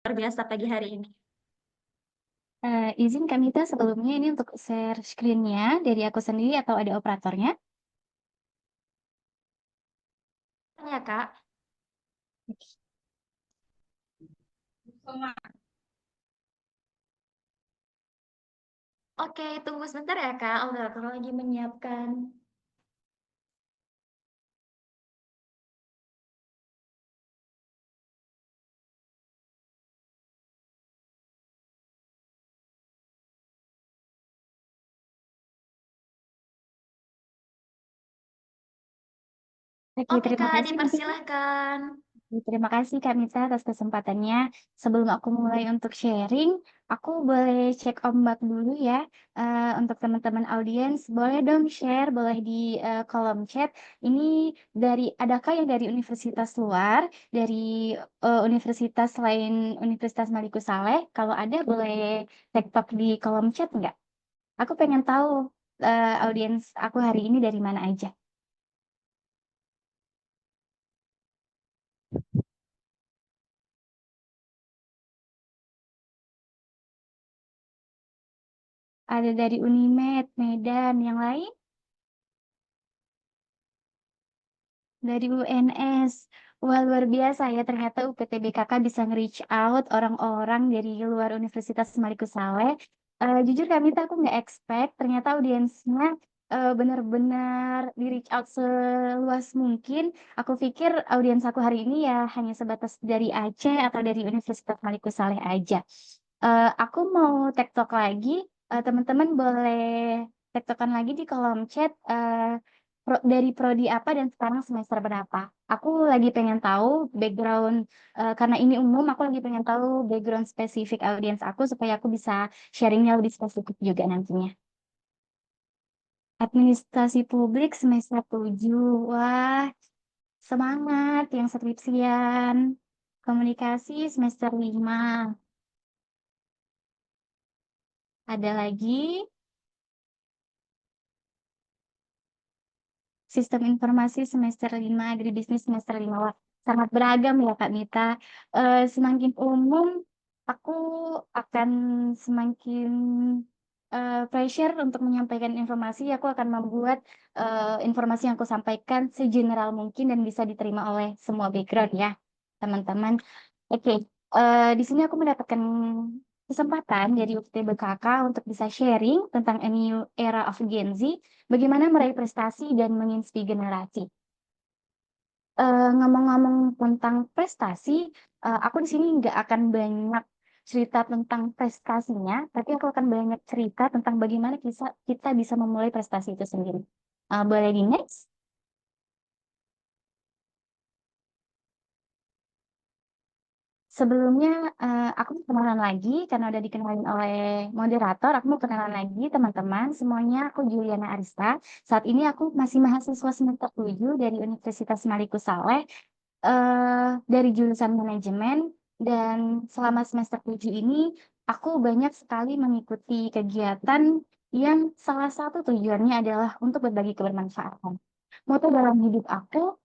Luar biasa pagi hari ini. Izin Kak Mita sebelumnya ini untuk share screen-nya dari aku sendiri atau ada operatornya? Ya, Kak. Oke, tunggu sebentar ya, Kak. Operator lagi menyiapkan. Oke, Oke, terima Kak, kasih mungkin dipersilahkan. terima kasih Kak Mita atas kesempatannya. Sebelum aku mulai untuk sharing, aku boleh cek ombak dulu ya. Untuk teman-teman audiens, boleh dong share, boleh di kolom chat. Ini adakah yang dari universitas luar, dari universitas selain Universitas Maliku Saleh? Kalau ada, boleh tektok di kolom chat nggak? Aku pengen tahu audiens aku hari ini dari mana aja. Ada dari Unimed, Medan, yang lain dari UNS. Wah, luar biasa ya, ternyata UPTBKK bisa nge-reach out orang-orang dari luar Universitas Maliku Saleh. Jujur kami tuh aku nggak expect, ternyata audiensnya benar-benar di-reach out seluas mungkin. Aku pikir audiens aku hari ini ya hanya sebatas dari Aceh atau dari Universitas Maliku Saleh aja. Aku mau tektok lagi, teman-teman boleh tektokan lagi di kolom chat. Dari prodi apa dan sekarang semester berapa? Aku lagi pengen tahu background, karena ini umum, aku lagi pengen tahu background spesifik audiens aku supaya aku bisa sharingnya lebih spesifik juga nantinya. Administrasi publik semester 7. Wah, semangat yang skripsian. Komunikasi semester 5. Ada lagi Sistem Informasi semester 5, Agribisnis semester 5. Wah, sangat beragam ya Kak Mita. Semakin umum, aku akan semakin pressure untuk menyampaikan informasi. Aku akan membuat informasi yang aku sampaikan segeneral mungkin dan bisa diterima oleh semua background ya, teman-teman. Oke, di sini aku mendapatkan kesempatan dari UTBKK untuk bisa sharing tentang a new era of Gen Z, bagaimana meraih prestasi dan menginspirasi generasi. Ngomong-ngomong tentang prestasi, aku di sini nggak akan banyak cerita tentang prestasinya, tapi aku akan banyak cerita tentang bagaimana kita bisa memulai prestasi itu sendiri. Boleh di next? Sebelumnya, aku mau kenalan lagi karena udah dikenalin oleh moderator. Aku mau kenalan lagi teman-teman semuanya. Aku Juliana Arista. Saat ini aku masih mahasiswa semester 7 dari Universitas Maliku Saleh, dari jurusan manajemen, dan selama semester 7 ini aku banyak sekali mengikuti kegiatan yang salah satu tujuannya adalah untuk berbagi kebermanfaatan. Moto dalam hidup aku,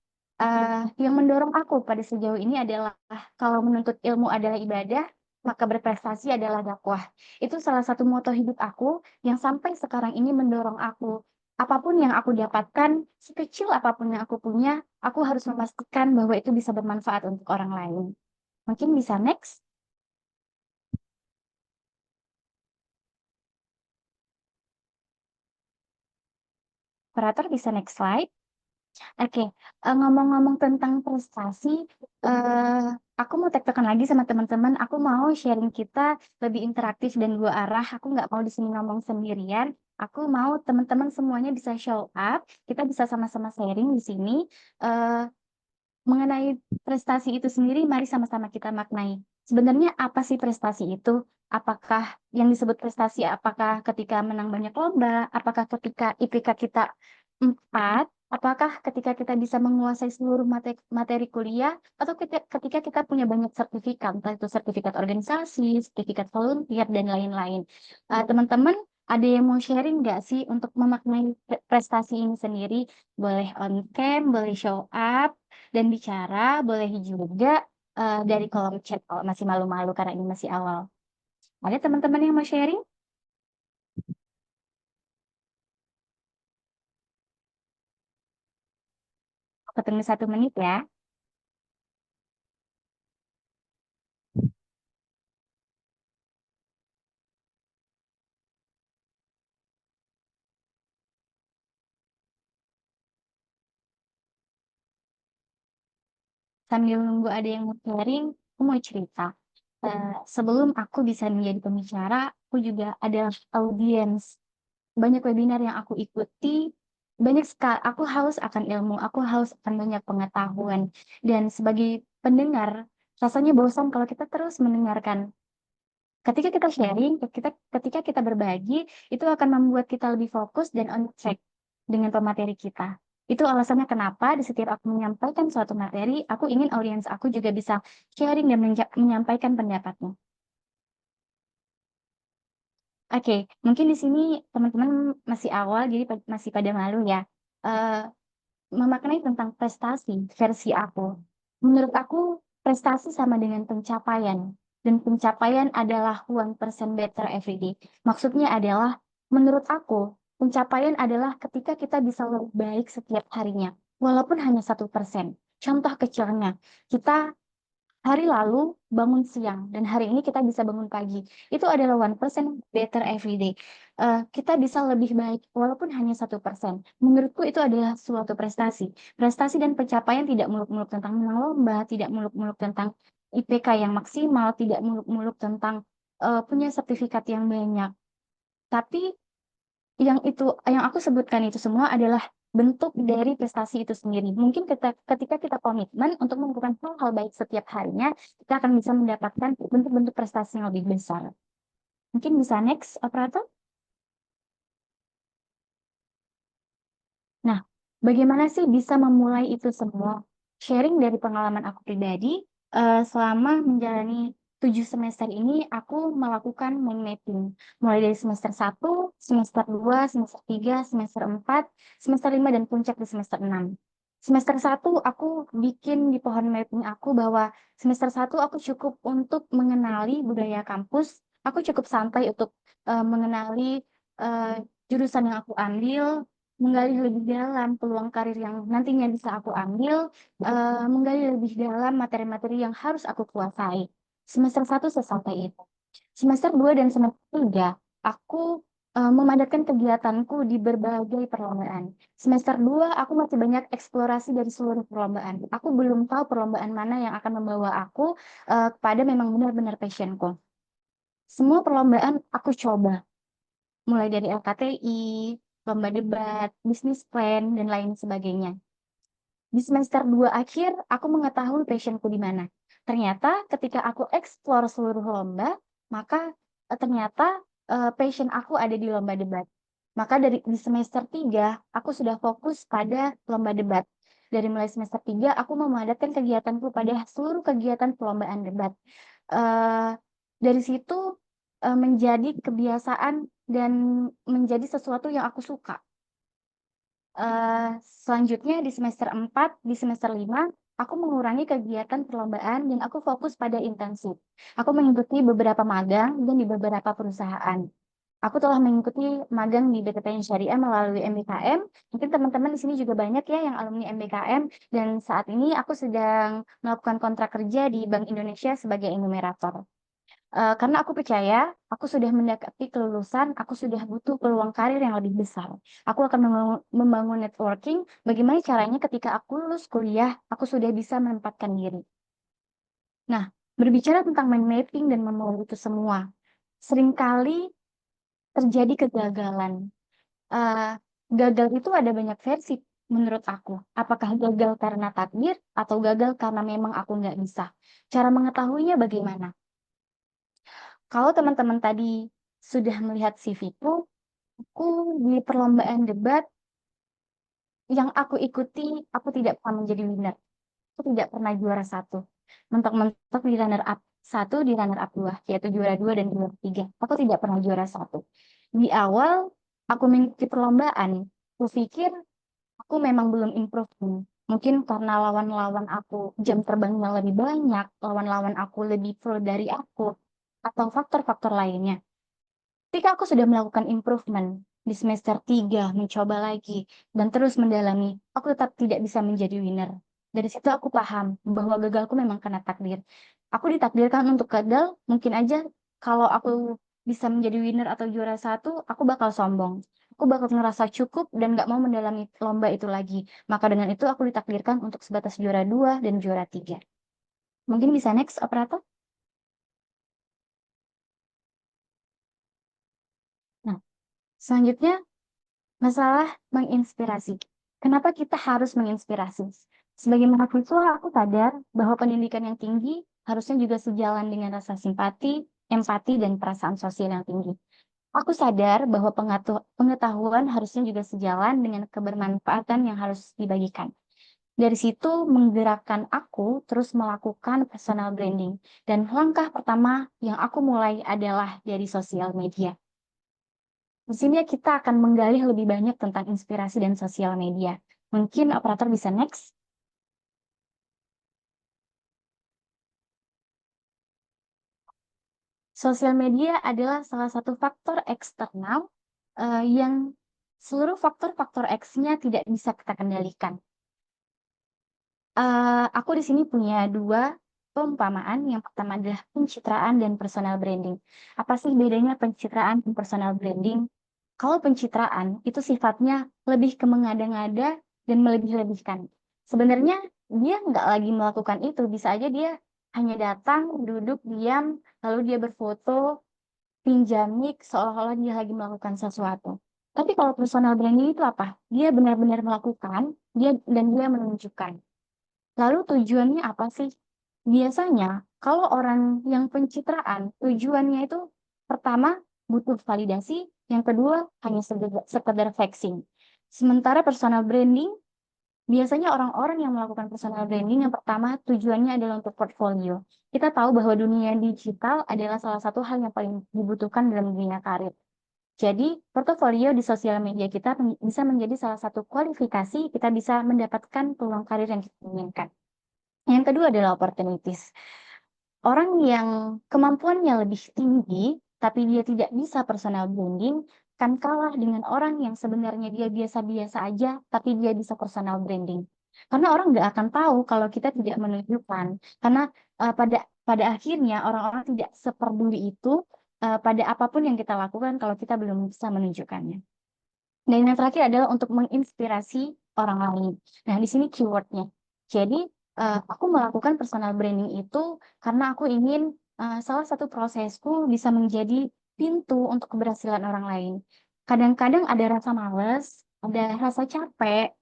yang mendorong aku pada sejauh ini adalah kalau menuntut ilmu adalah ibadah, maka berprestasi adalah dakwah. Itu salah satu moto hidup aku yang sampai sekarang ini mendorong aku. Apapun yang aku dapatkan, sekecil apapun yang aku punya, aku harus memastikan bahwa itu bisa bermanfaat untuk orang lain. Mungkin bisa next. Operator bisa next slide. Oke, ngomong-ngomong tentang prestasi, eh aku mau tektokan lagi sama teman-teman. Aku mau sharing kita lebih interaktif dan dua arah. Aku nggak mau di sini ngomong sendirian. Aku mau teman-teman semuanya bisa show up. Kita bisa sama-sama sharing di sini. Eh Mengenai prestasi itu sendiri, mari sama-sama kita maknai. Sebenarnya apa sih prestasi itu? Apakah yang disebut prestasi, apakah ketika menang banyak lomba? Apakah ketika IPK kita 4? Apakah ketika kita bisa menguasai seluruh materi kuliah? Atau ketika kita punya banyak sertifikat, entah itu sertifikat organisasi, sertifikat volunteer, dan lain-lain. Teman-teman, ada yang mau sharing nggak sih untuk memaknai prestasi ini sendiri? Boleh on cam, boleh show up, dan bicara, boleh juga dari kolom chat kalau masih malu-malu karena ini masih awal. Ada teman-teman yang mau sharing? Aku tunggu 1 menit ya. Sambil nunggu ada yang mau sharing, aku mau cerita. Sebelum aku bisa menjadi pembicara, aku juga adalah audiens. Banyak webinar yang aku ikuti, banyak sekali, aku haus akan ilmu, aku haus akan banyak pengetahuan. Dan sebagai pendengar, rasanya bosan kalau kita terus mendengarkan. Ketika kita sharing, ketika kita berbagi, itu akan membuat kita lebih fokus dan on track dengan pemateri kita. Itu alasannya kenapa di setiap aku menyampaikan suatu materi, aku ingin audiens aku juga bisa sharing dan menyampaikan pendapatnya. Oke, mungkin di sini teman-teman masih awal, jadi masih pada malu ya. Eh, Memaknai tentang prestasi versi aku. Menurut aku, prestasi sama dengan pencapaian. Dan pencapaian adalah 1% better every day. Maksudnya adalah, menurut aku, pencapaian adalah ketika kita bisa lebih baik setiap harinya. Walaupun hanya 1%. Contoh kecilnya, kita hari lalu bangun siang dan hari ini kita bisa bangun pagi. Itu adalah 1% better every day. Kita bisa lebih baik walaupun hanya 1%. Menurutku itu adalah suatu prestasi. Prestasi dan pencapaian tidak muluk-muluk tentang menang lomba, tidak muluk-muluk tentang IPK yang maksimal, tidak muluk-muluk tentang punya sertifikat yang banyak. Tapi yang aku sebutkan itu semua adalah bentuk dari prestasi itu sendiri. Mungkin ketika kita komitmen untuk melakukan hal-hal baik setiap harinya, kita akan bisa mendapatkan bentuk-bentuk prestasi yang lebih besar. Mungkin bisa next, operator. Nah, bagaimana sih bisa memulai itu semua? Sharing dari pengalaman aku pribadi, selama menjalani 7 semester ini, aku melakukan mind mapping. Mulai dari semester 1, semester 2, semester 3, semester 4, semester 5, dan puncak di semester 6. Semester 1, aku bikin di pohon mapping aku bahwa semester 1 aku cukup untuk mengenali budaya kampus, aku cukup santai untuk mengenali eh, jurusan yang aku ambil, menggali lebih dalam peluang karir yang nantinya bisa aku ambil, menggali lebih dalam materi-materi yang harus aku kuasai. Semester 1 sesampai itu. Semester 2 dan semester 3, aku memadatkan kegiatanku di berbagai perlombaan. Semester 2, aku masih banyak eksplorasi dari seluruh perlombaan. Aku belum tahu perlombaan mana yang akan membawa aku kepada memang benar-benar passionku. Semua perlombaan aku coba mulai dari LKTI, lomba debat, bisnis plan, dan lain sebagainya. Di semester 2 akhir, aku mengetahui passionku di mana. Ternyata ketika aku eksplor seluruh lomba, maka ternyata passion aku ada di lomba debat. Maka di semester 3, aku sudah fokus pada lomba debat. Dari mulai semester 3, aku memadatkan kegiatanku pada seluruh kegiatan perlombaan debat. Eh, dari situ menjadi kebiasaan dan menjadi sesuatu yang aku suka. Eh, Selanjutnya di semester 4, di semester 5, aku mengurangi kegiatan perlombaan dan aku fokus pada intensif. Aku mengikuti beberapa magang dan di beberapa perusahaan. Aku telah mengikuti magang di BTPN Syariah melalui MBKM. Mungkin teman-teman di sini juga banyak ya yang alumni MBKM. Dan saat ini aku sedang melakukan kontrak kerja di Bank Indonesia sebagai enumerator. Karena aku percaya, aku sudah mendekati kelulusan, aku sudah butuh peluang karir yang lebih besar. Aku akan membangun networking, bagaimana caranya ketika aku lulus kuliah, aku sudah bisa menempatkan diri. Nah, berbicara tentang mind mapping dan memulai itu semua, seringkali terjadi kegagalan. Eh, Gagal itu ada banyak versi menurut aku. Apakah gagal karena takdir atau gagal karena memang aku nggak bisa? Cara mengetahuinya bagaimana? Kalau teman-teman tadi sudah melihat CV-ku, aku di perlombaan debat yang aku ikuti, aku tidak pernah menjadi winner. Aku tidak pernah juara 1. Mentok-mentok di runner up 1, di runner up 2, yaitu juara 2 dan juara 3. Aku tidak pernah juara 1. Di awal, aku mengikuti perlombaan, aku pikir aku memang belum improve. Mungkin karena lawan-lawan aku jam terbangnya lebih banyak, lawan-lawan aku lebih pro dari aku, atau faktor-faktor lainnya. Ketika aku sudah melakukan improvement di semester 3, mencoba lagi, dan terus mendalami, aku tetap tidak bisa menjadi winner. Dari situ aku paham bahwa gagalku memang karena takdir. Aku ditakdirkan untuk gagal, mungkin aja kalau aku bisa menjadi winner atau juara satu, aku bakal sombong. Aku bakal ngerasa cukup dan gak mau mendalami lomba itu lagi. Maka dengan itu aku ditakdirkan untuk sebatas juara 2 dan juara 3. Mungkin bisa next, operator? Nah, selanjutnya masalah menginspirasi. Kenapa kita harus menginspirasi? Sebagai mahasiswa, aku sadar bahwa pendidikan yang tinggi harusnya juga sejalan dengan rasa simpati, empati, dan perasaan sosial yang tinggi. Aku sadar bahwa pengetahuan harusnya juga sejalan dengan kebermanfaatan yang harus dibagikan. Dari situ menggerakkan aku terus melakukan personal branding. Dan langkah pertama yang aku mulai adalah dari sosial media. Di sini kita akan menggali lebih banyak tentang inspirasi dan sosial media. Mungkin operator bisa next. Sosial media adalah salah satu faktor eksternal yang seluruh faktor-faktor X-nya tidak bisa kita kendalikan. Aku di sini punya dua perumpamaan. Yang pertama adalah pencitraan dan personal branding. Apa sih bedanya pencitraan dan personal branding? Kalau pencitraan itu sifatnya lebih ke mengada-ngada dan melebih-lebihkan. Sebenarnya dia nggak lagi melakukan itu, bisa aja dia hanya datang, duduk, diam, lalu dia berfoto, pinjam mic, seolah-olah dia lagi melakukan sesuatu. Tapi kalau personal branding itu apa? Dia benar-benar melakukan, dia menunjukkan. Lalu tujuannya apa sih? Biasanya kalau orang yang pencitraan, tujuannya itu pertama butuh validasi, yang kedua hanya sekedar flexing. Sementara personal branding, biasanya orang-orang yang melakukan personal branding yang pertama tujuannya adalah untuk portfolio. Kita tahu bahwa dunia digital adalah salah satu hal yang paling dibutuhkan dalam dunia karir. Jadi, portofolio di sosial media kita bisa menjadi salah satu kualifikasi kita bisa mendapatkan peluang karir yang kita inginkan. Yang kedua adalah opportunities. Orang yang kemampuannya lebih tinggi, tapi dia tidak bisa personal branding, kan kalah dengan orang yang sebenarnya dia biasa-biasa aja, tapi dia bisa personal branding. Karena orang nggak akan tahu kalau kita tidak menunjukkan. Karena pada akhirnya orang-orang tidak seperduli itu pada apapun yang kita lakukan kalau kita belum bisa menunjukkannya. Dan yang terakhir adalah untuk menginspirasi orang lain. Nah, di sini keywordnya. Jadi, aku melakukan personal branding itu karena aku ingin salah satu prosesku bisa menjadi pintu untuk keberhasilan orang lain. Kadang-kadang ada rasa males, ada rasa capek,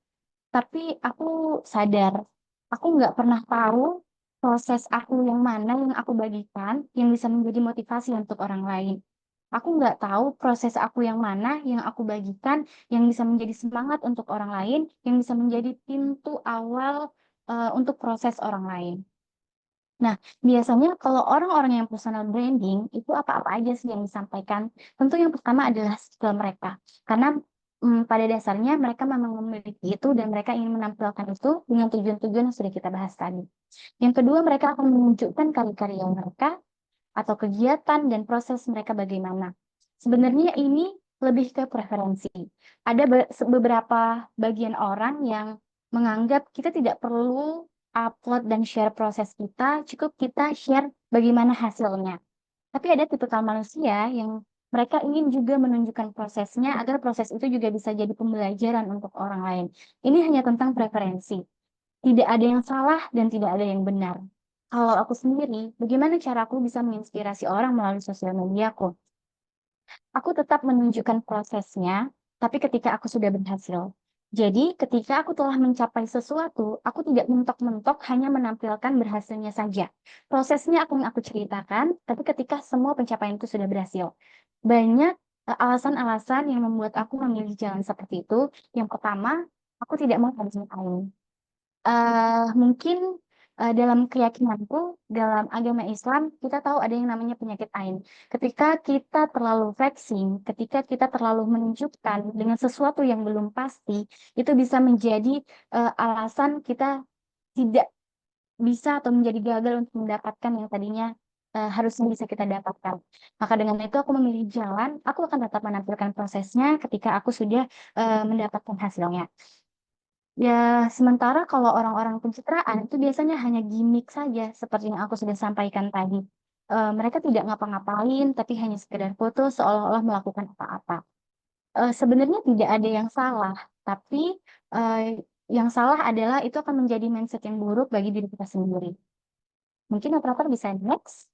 tapi aku sadar, aku nggak pernah tahu proses aku yang mana yang aku bagikan yang bisa menjadi motivasi untuk orang lain. Aku nggak tahu proses aku yang mana yang aku bagikan yang bisa menjadi semangat untuk orang lain, yang bisa menjadi pintu awal untuk proses orang lain. Nah, biasanya kalau orang-orang yang personal branding itu apa-apa aja sih yang disampaikan. Tentu yang pertama adalah skill mereka. Karena pada dasarnya mereka memang memiliki itu dan mereka ingin menampilkan itu dengan tujuan-tujuan yang sudah kita bahas tadi. Yang kedua, mereka akan menunjukkan karya-karya mereka atau kegiatan dan proses mereka bagaimana. Sebenarnya ini lebih ke preferensi. Ada beberapa bagian orang yang menganggap kita tidak perlu upload dan share proses kita, cukup kita share bagaimana hasilnya. Tapi ada tipikal manusia yang mereka ingin juga menunjukkan prosesnya agar proses itu juga bisa jadi pembelajaran untuk orang lain. Ini hanya tentang preferensi. Tidak ada yang salah dan tidak ada yang benar. Kalau aku sendiri, bagaimana cara aku bisa menginspirasi orang melalui sosial mediaku? Aku tetap menunjukkan prosesnya, tapi ketika aku sudah berhasil. Jadi, ketika aku telah mencapai sesuatu, aku tidak mentok-mentok hanya menampilkan berhasilnya saja. Prosesnya aku ceritakan, tapi ketika semua pencapaian itu sudah berhasil. Banyak alasan-alasan yang membuat aku memilih jalan seperti itu. Yang pertama, aku tidak mau habisin time. Mungkin Dalam keyakinanku, dalam agama Islam, kita tahu ada yang namanya penyakit ain. Ketika kita terlalu flexing, ketika kita terlalu menunjukkan dengan sesuatu yang belum pasti, itu bisa menjadi alasan kita tidak bisa atau menjadi gagal untuk mendapatkan yang tadinya harusnya bisa kita dapatkan. Maka dengan itu aku memilih jalan, aku akan tetap menampilkan prosesnya ketika aku sudah mendapatkan hasilnya. Ya, sementara kalau orang-orang pencitraan itu biasanya hanya gimmick saja, seperti yang aku sudah sampaikan tadi. Mereka tidak ngapa-ngapain, tapi hanya sekedar foto seolah-olah melakukan apa-apa. Sebenarnya tidak ada yang salah, tapi eh, yang salah adalah itu akan menjadi mindset yang buruk bagi diri kita sendiri. Mungkin operator bisa next.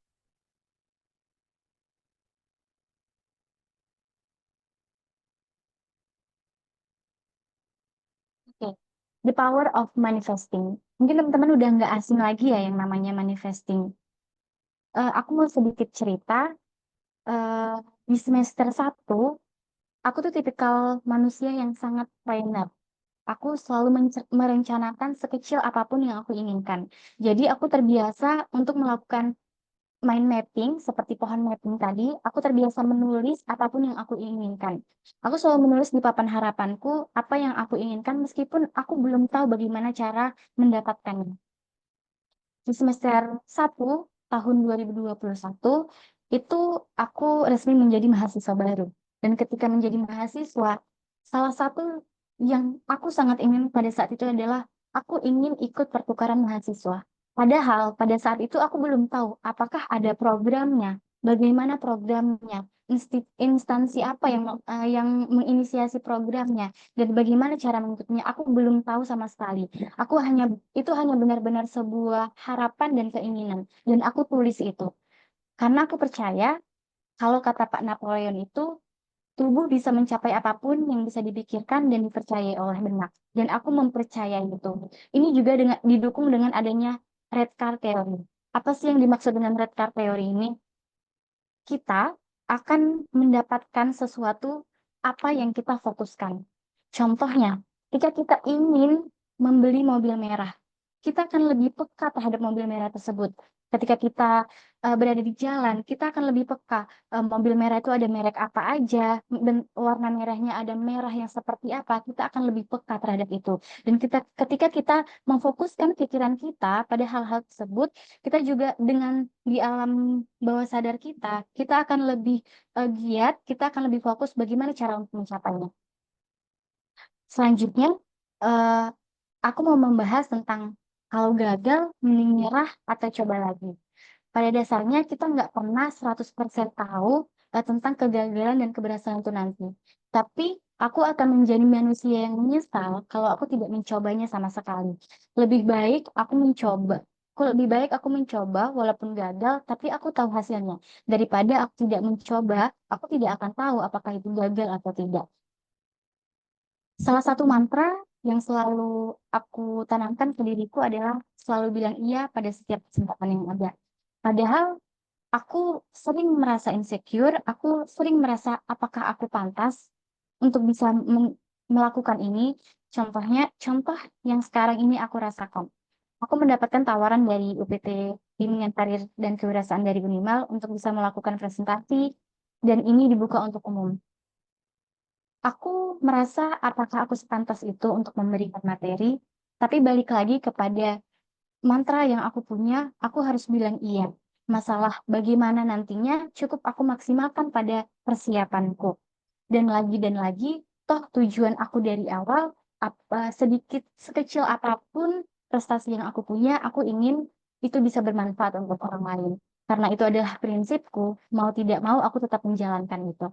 Oke. The power of manifesting. Mungkin teman-teman udah nggak asing lagi ya yang namanya manifesting. Aku mau sedikit cerita. eh, di semester satu, aku tuh tipikal manusia yang sangat planner. Aku selalu merencanakan sekecil apapun yang aku inginkan. Jadi aku terbiasa untuk melakukan mind mapping seperti pohon mapping tadi. Aku terbiasa menulis apapun yang aku inginkan. Aku selalu menulis di papan harapanku apa yang aku inginkan meskipun aku belum tahu bagaimana cara mendapatkannya. Di semester satu tahun 2021 itu aku resmi menjadi mahasiswa baru. Dan ketika menjadi mahasiswa, salah satu yang aku sangat ingin pada saat itu adalah aku ingin ikut pertukaran mahasiswa. Padahal pada saat itu aku belum tahu apakah ada programnya, bagaimana programnya, instansi apa yang menginisiasi programnya, dan bagaimana cara mengikutinya. Aku belum tahu sama sekali. Aku hanya itu hanya benar-benar sebuah harapan dan keinginan dan aku tulis itu karena aku percaya kalau kata Pak Napoleon itu tubuh bisa mencapai apapun yang bisa dipikirkan dan dipercayai oleh benak dan aku mempercayai itu. Ini juga didukung dengan adanya red card theory. Apa sih yang dimaksud dengan red card theory ini? Kita akan mendapatkan sesuatu apa yang kita fokuskan. Contohnya, ketika kita ingin membeli mobil merah, kita akan lebih peka terhadap mobil merah tersebut. Ketika kita berada di jalan, kita akan lebih peka. Mobil merah itu ada merek apa aja, dan warna merahnya ada merah yang seperti apa, kita akan lebih peka terhadap itu. Dan ketika kita memfokuskan pikiran kita pada hal-hal tersebut, kita juga dengan di alam bawah sadar kita, kita akan lebih giat, kita akan lebih fokus bagaimana cara untuk mencapainya. Selanjutnya, eh, aku mau membahas tentang kalau gagal, mending nyerah atau coba lagi. Pada dasarnya kita nggak pernah 100% tahu tentang kegagalan dan keberhasilan itu nanti. Tapi aku akan menjadi manusia yang menyesal kalau aku tidak mencobanya sama sekali. Lebih baik aku mencoba. Lebih baik aku mencoba walaupun gagal, tapi aku tahu hasilnya. Daripada aku tidak mencoba, aku tidak akan tahu apakah itu gagal atau tidak. Salah satu mantra yang selalu aku tanamkan ke diriku adalah selalu bilang iya pada setiap kesempatan yang ada. Padahal aku sering merasa insecure, aku sering merasa apakah aku pantas untuk bisa melakukan ini. Contoh yang sekarang ini aku rasakan. Aku mendapatkan tawaran dari UPT Bimbingan Karir dan Kewirausahaan dari Unimal untuk bisa melakukan presentasi dan ini dibuka untuk umum. Aku merasa apakah aku sepantas itu untuk memberikan materi, tapi balik lagi kepada mantra yang aku punya, aku harus bilang iya. Masalah bagaimana nantinya cukup aku maksimalkan pada persiapanku. Dan lagi, toh tujuan aku dari awal, sedikit sekecil apapun prestasi yang aku punya, aku ingin itu bisa bermanfaat untuk orang lain. Karena itu adalah prinsipku, mau tidak mau aku tetap menjalankan itu.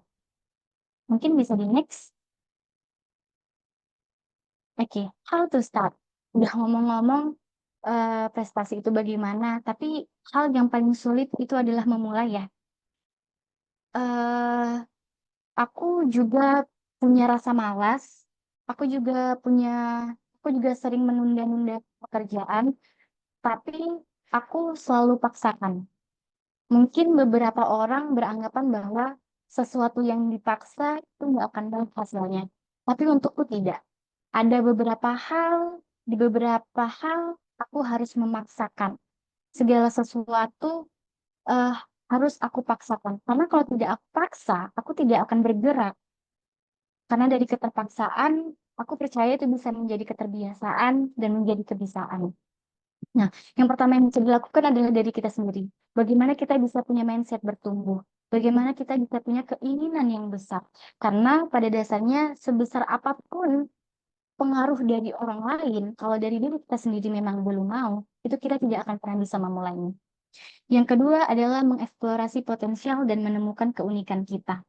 Mungkin bisa di next. Oke, how to start. Udah ngomong-ngomong prestasi itu bagaimana, tapi hal yang paling sulit itu adalah memulai ya. eh aku juga punya rasa malas. Aku juga punya, aku juga sering menunda-nunda pekerjaan, tapi aku selalu paksakan. Mungkin beberapa orang beranggapan bahwa sesuatu yang dipaksa itu nggak akan baik hasilnya. Tapi untukku tidak. Ada beberapa hal, di beberapa hal aku harus memaksakan. Segala sesuatu eh, harus aku paksakan. Karena kalau tidak aku paksa, aku tidak akan bergerak. Karena dari keterpaksaan, aku percaya itu bisa menjadi keterbiasaan dan menjadi kebiasaan. Nah, yang pertama yang bisa dilakukan adalah dari kita sendiri. Bagaimana kita bisa punya mindset bertumbuh? Bagaimana kita bisa punya keinginan yang besar? Karena pada dasarnya sebesar apapun pengaruh dari orang lain, kalau dari diri kita sendiri memang belum mau, itu kita tidak akan pernah bisa memulainya. Yang kedua adalah mengeksplorasi potensial dan menemukan keunikan kita.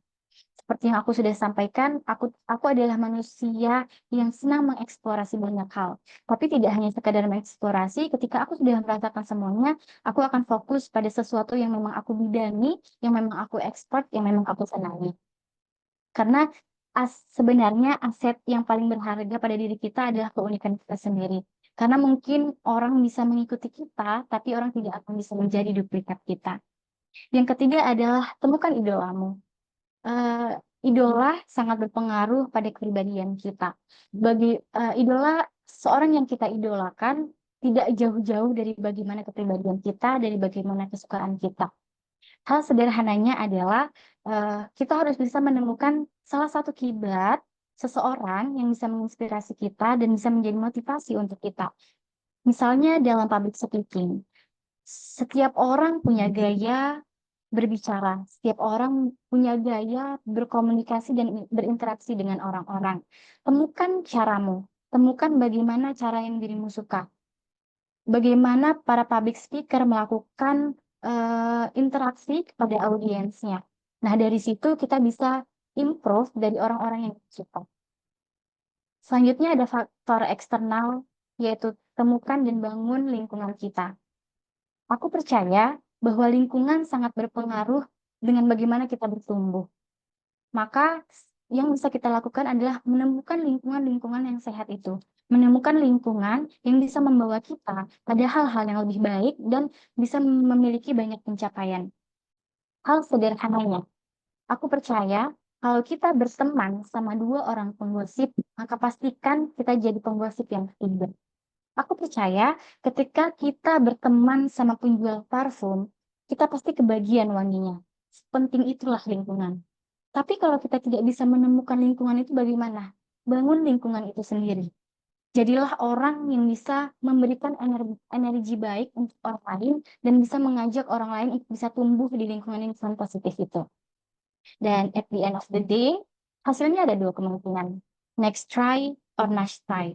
Seperti yang aku sudah sampaikan, aku adalah manusia yang senang mengeksplorasi banyak hal. Tapi tidak hanya sekadar mengeksplorasi, ketika aku sudah merasakan semuanya, aku akan fokus pada sesuatu yang memang aku bidangi, yang memang aku expert, yang memang aku senangi. Karena sebenarnya aset yang paling berharga pada diri kita adalah keunikan kita sendiri. Karena mungkin orang bisa mengikuti kita, tapi orang tidak akan bisa menjadi duplikat kita. Yang ketiga adalah temukan idolamu. eh, Idola sangat berpengaruh pada kepribadian kita. Idola, seorang yang kita idolakan tidak jauh-jauh dari bagaimana kepribadian kita, dari bagaimana kesukaan kita. Hal sederhananya adalah kita harus bisa menemukan salah satu kiblat seseorang yang bisa menginspirasi kita dan bisa menjadi motivasi untuk kita. Misalnya dalam public speaking, setiap orang punya gaya berbicara. Setiap orang punya gaya berkomunikasi dan berinteraksi dengan orang-orang. Temukan caramu. Temukan bagaimana cara yang dirimu suka. Bagaimana para public speaker melakukan interaksi kepada audiensnya. Nah, dari situ kita bisa improve dari orang-orang yang kita suka. Selanjutnya ada faktor eksternal, yaitu temukan dan bangun lingkungan kita. Aku percaya bahwa lingkungan sangat berpengaruh dengan bagaimana kita bertumbuh. Maka yang bisa kita lakukan adalah menemukan lingkungan-lingkungan yang sehat itu. Menemukan lingkungan yang bisa membawa kita pada hal-hal yang lebih baik dan bisa memiliki banyak pencapaian. Hal sederhananya, aku percaya kalau kita berteman sama dua orang penggosip, maka pastikan kita jadi penggosip yang ketiga. Aku percaya ketika kita berteman sama penjual parfum, kita pasti kebagian wanginya. Penting itulah lingkungan. Tapi kalau kita tidak bisa menemukan lingkungan itu bagaimana? Bangun lingkungan itu sendiri. Jadilah orang yang bisa memberikan energi baik untuk orang lain dan bisa mengajak orang lain untuk bisa tumbuh di lingkungan positif itu. Dan at the end of the day, hasilnya ada dua kemungkinan. Next try or next try.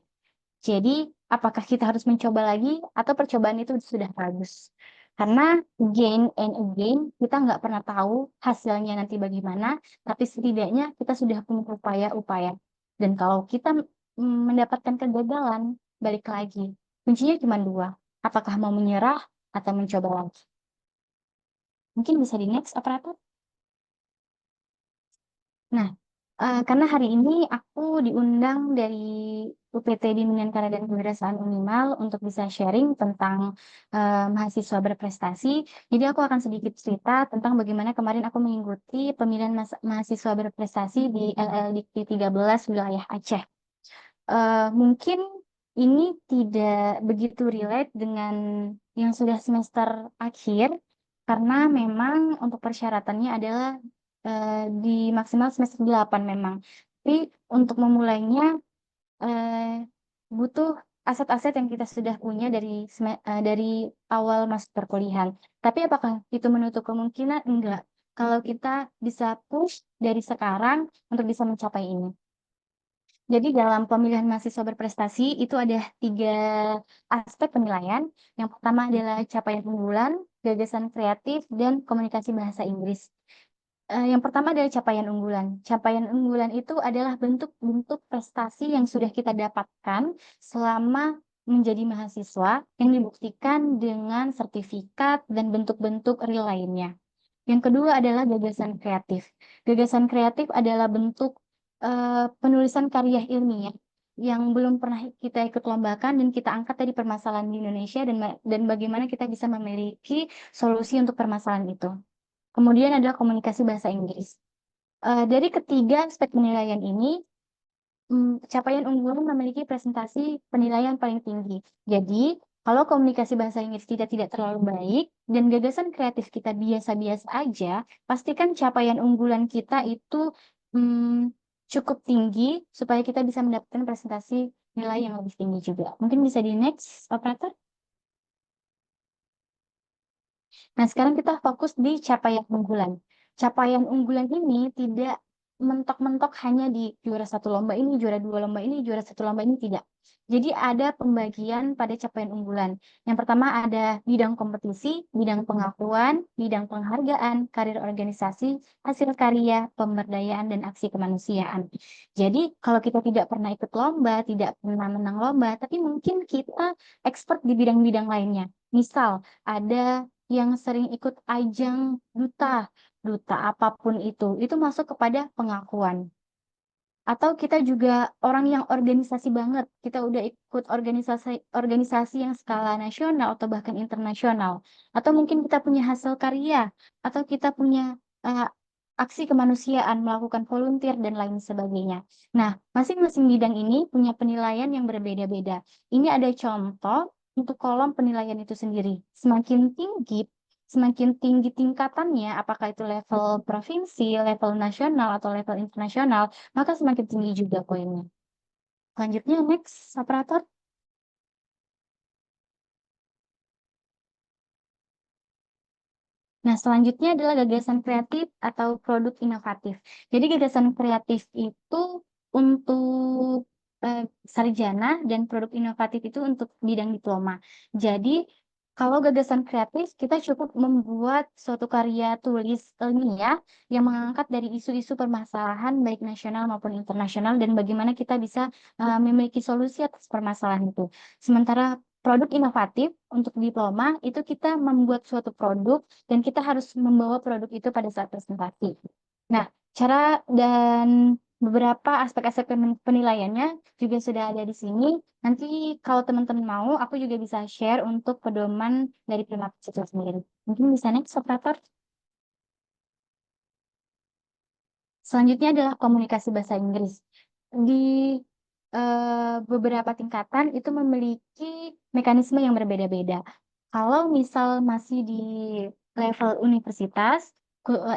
Jadi, apakah kita harus mencoba lagi atau percobaan itu sudah bagus? Karena again and again, kita nggak pernah tahu hasilnya nanti bagaimana, tapi setidaknya kita sudah punya upaya-upaya. Dan kalau kita mendapatkan kegagalan, balik lagi. Kuncinya cuma dua. Apakah mau menyerah atau mencoba lagi? Mungkin bisa di next operator. Nah, karena hari ini aku diundang dari UPT Bimbingan Karya dan Kewirausahaan Unimal untuk bisa sharing tentang mahasiswa berprestasi. Jadi aku akan sedikit cerita tentang bagaimana kemarin aku mengikuti pemilihan mahasiswa berprestasi di LLDK 13 wilayah Aceh. Mungkin ini tidak begitu relate dengan yang sudah semester akhir, karena memang untuk persyaratannya adalah di maksimal semester 8 memang. Tapi untuk memulainya eh, butuh aset-aset yang kita sudah punya dari awal masuk perkuliahan. Tapi apakah itu menutup kemungkinan? Enggak. Kalau kita bisa push dari sekarang untuk bisa mencapai ini. Jadi dalam pemilihan mahasiswa berprestasi itu ada tiga aspek penilaian. Yang pertama adalah capaian unggulan, gagasan kreatif, dan komunikasi bahasa Inggris. Yang pertama adalah capaian unggulan. Capaian unggulan itu adalah bentuk-bentuk prestasi yang sudah kita dapatkan selama menjadi mahasiswa yang dibuktikan dengan sertifikat dan bentuk-bentuk real lainnya. Yang kedua adalah gagasan kreatif. Gagasan kreatif adalah bentuk penulisan karya ilmiah yang belum pernah kita ikut lombakan dan kita angkat dari permasalahan di Indonesia dan bagaimana kita bisa memiliki solusi untuk permasalahan itu. Kemudian adalah komunikasi bahasa Inggris. Dari ketiga aspek penilaian ini, capaian unggulan memiliki presentasi penilaian paling tinggi. Jadi, Kalau komunikasi bahasa Inggris kita tidak terlalu baik dan gagasan kreatif kita biasa-biasa aja, pastikan capaian unggulan kita itu hmm, cukup tinggi supaya kita bisa mendapatkan presentasi nilai yang lebih tinggi juga. Mungkin bisa di next, operator. Nah, sekarang kita fokus di capaian unggulan. Capaian unggulan ini tidak mentok-mentok hanya di juara satu lomba ini, juara dua lomba ini, juara satu lomba ini, tidak. Jadi ada pembagian pada capaian unggulan. Yang pertama ada bidang kompetisi, bidang pengakuan, bidang penghargaan, karir organisasi, hasil karya, pemberdayaan, dan aksi kemanusiaan. Jadi kalau kita tidak pernah ikut lomba, tidak pernah menang lomba, tapi mungkin kita expert di bidang-bidang lainnya. Misal, ada yang sering ikut ajang duta apapun itu masuk kepada pengakuan. Atau kita juga orang yang organisasi banget, kita udah ikut organisasi organisasi yang skala nasional atau bahkan internasional. Atau mungkin kita punya hasil karya, atau kita punya eh, aksi kemanusiaan, melakukan volunteer dan lain sebagainya. Nah, masing-masing bidang ini punya penilaian yang berbeda-beda. Ini ada contoh untuk kolom penilaian itu sendiri. Semakin tinggi tingkatannya, apakah itu level provinsi, level nasional, atau level internasional, maka semakin tinggi juga poinnya. Selanjutnya, next, operator. Nah, selanjutnya adalah gagasan kreatif atau produk inovatif. Jadi, gagasan kreatif itu untuk sarjana dan produk inovatif itu untuk bidang diploma. Jadi, kalau gagasan kreatif, kita cukup membuat suatu karya tulis ilmiah yang mengangkat dari isu-isu permasalahan baik nasional maupun internasional dan bagaimana kita bisa memiliki solusi atas permasalahan itu. Sementara produk inovatif untuk diploma itu kita membuat suatu produk dan kita harus membawa produk itu pada saat presentasi. Nah, cara dan beberapa aspek-aspek penilaiannya juga sudah ada di sini. Nanti kalau teman-teman mau, aku juga bisa share untuk pedoman dari Primapex itu sendiri. Mungkin bisa next, operator. Selanjutnya adalah komunikasi bahasa Inggris. Di beberapa tingkatan itu memiliki mekanisme yang berbeda-beda. Kalau misal masih di level universitas,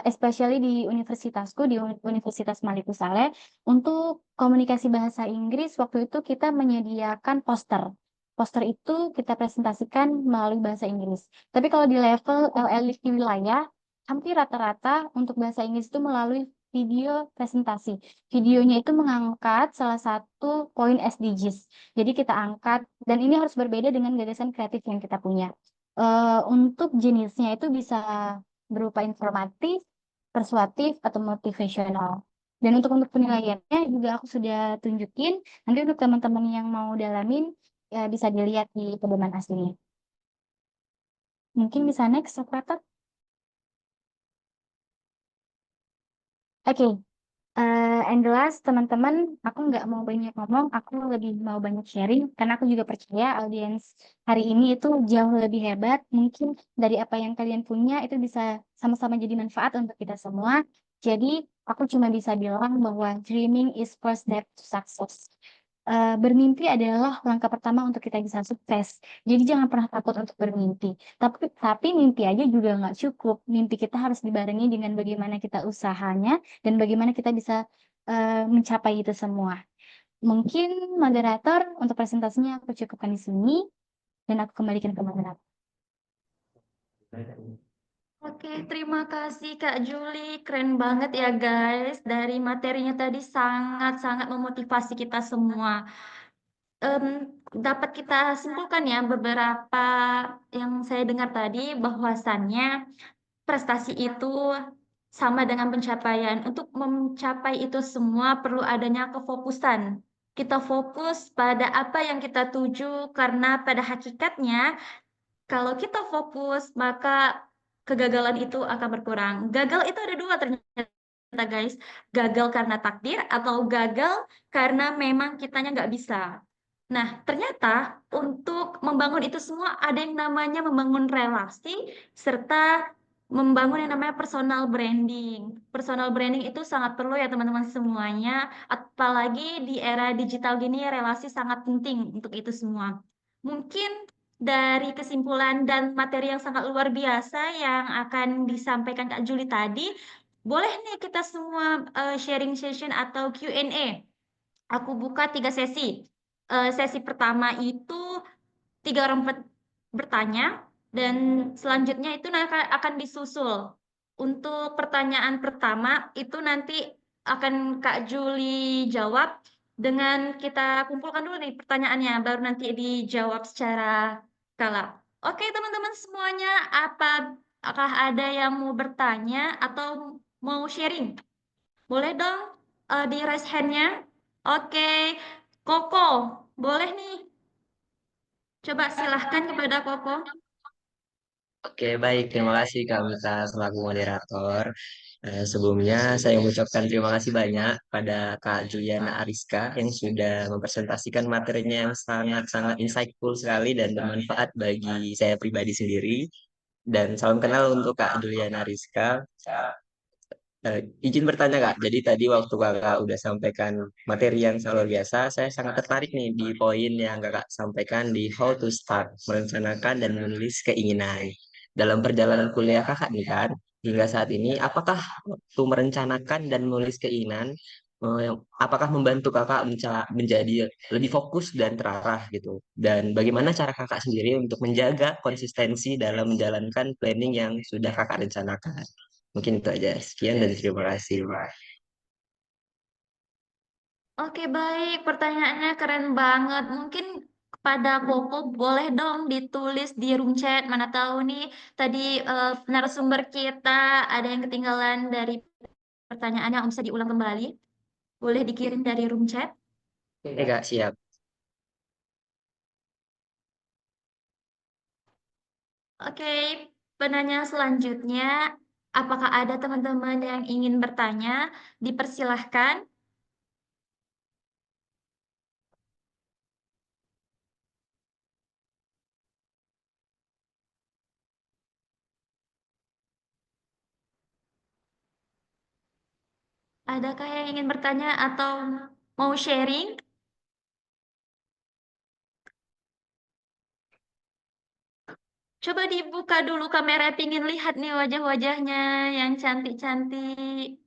especially di universitasku, di Universitas Maliku Saleh, untuk komunikasi bahasa Inggris, waktu itu kita menyediakan poster. Poster itu kita presentasikan melalui bahasa Inggris. Tapi kalau di level LL di wilayah, hampir rata-rata untuk bahasa Inggris itu melalui video presentasi. Videonya itu mengangkat salah satu poin SDGs. Jadi kita angkat, dan ini harus berbeda dengan gagasan kreatif yang kita punya. Untuk jenisnya itu bisa berupa informatif, persuatif, atau motivational. Dan untuk penilaiannya juga aku sudah tunjukin. Nanti untuk teman-teman yang mau dalamin, ya bisa dilihat di pedoman aslinya. Mungkin bisa next, operator. Oke, and the last, teman-teman, aku nggak mau banyak ngomong, aku lebih mau banyak sharing, karena aku juga percaya audiens hari ini itu jauh lebih hebat. Mungkin dari apa yang kalian punya, itu bisa sama-sama jadi manfaat untuk kita semua. Jadi, aku cuma bisa bilang bahwa dreaming is first step to success. Bermimpi adalah langkah pertama untuk kita bisa sukses. Jadi jangan pernah takut untuk bermimpi. Tapi mimpi aja juga nggak cukup. Mimpi kita harus dibarengi dengan bagaimana kita usahanya dan bagaimana kita bisa mencapai itu semua. Mungkin moderator untuk presentasinya aku cukupkan di sini dan aku kembalikan ke moderator. Oke, terima kasih Kak Juli. Keren banget ya guys. Dari materinya tadi sangat-sangat memotivasi kita semua. Em, Dapat kita simpulkan ya beberapa yang saya dengar tadi bahwasannya prestasi itu sama dengan pencapaian. Untuk mencapai itu semua perlu adanya kefokusan. Kita fokus pada apa yang kita tuju karena pada hakikatnya kalau kita fokus, maka kegagalan itu akan berkurang. Gagal itu ada dua ternyata, guys. Gagal karena takdir atau gagal karena memang kitanya nggak bisa. Nah, ternyata untuk membangun itu semua ada yang namanya membangun relasi serta membangun yang namanya personal branding. Personal branding itu sangat perlu ya teman-teman semuanya, apalagi di era digital gini relasi sangat penting untuk itu semua. Mungkin dari kesimpulan dan materi yang sangat luar biasa yang akan disampaikan Kak Juli tadi, boleh nih kita semua sharing session atau Q&A. Aku buka 3 sesi. Sesi pertama itu 3 orang bertanya dan selanjutnya itu akan disusul. Untuk pertanyaan pertama itu nanti akan Kak Juli jawab dengan kita kumpulkan dulu nih pertanyaannya, baru nanti dijawab secara kala. Oke teman-teman semuanya, apakah ada yang mau bertanya atau mau sharing? Boleh dong di raise hand-nya. Oke, Koko, boleh nih. Coba silahkan kepada Koko. Oke, baik. Terima kasih Kak Mita selaku moderator. Sebelumnya saya mengucapkan terima kasih banyak pada Kak Juliana Ariska yang sudah mempresentasikan materinya yang sangat-sangat insightful sekali dan bermanfaat bagi saya pribadi sendiri. Dan salam kenal untuk Kak Juliana Ariska. Izin bertanya Kak, jadi tadi waktu Kakak udah sampaikan materi yang sangat luar biasa, saya sangat tertarik nih di poin yang Kakak sampaikan di how to start, merencanakan dan menulis keinginan. Dalam perjalanan kuliah Kakak nih kan, hingga saat ini, apakah waktu merencanakan dan menulis keinginan, apakah membantu Kakak menjadi lebih fokus dan terarah gitu? Dan bagaimana cara Kakak sendiri untuk menjaga konsistensi dalam menjalankan planning yang sudah Kakak rencanakan? Mungkin itu aja. Sekian dan terima kasih. Oke, baik. Pertanyaannya keren banget. Mungkin kepada Koko boleh dong ditulis di room chat. Mana tahu nih tadi narasumber kita ada yang ketinggalan dari pertanyaannya bisa diulang kembali. Boleh dikirim dari room chat. Kak, siap. Oke, penanya selanjutnya, apakah ada teman-teman yang ingin bertanya? Dipersilahkan. Adakah yang ingin bertanya atau mau sharing? Coba dibuka dulu kamera, pingin lihat nih wajah-wajahnya yang cantik-cantik.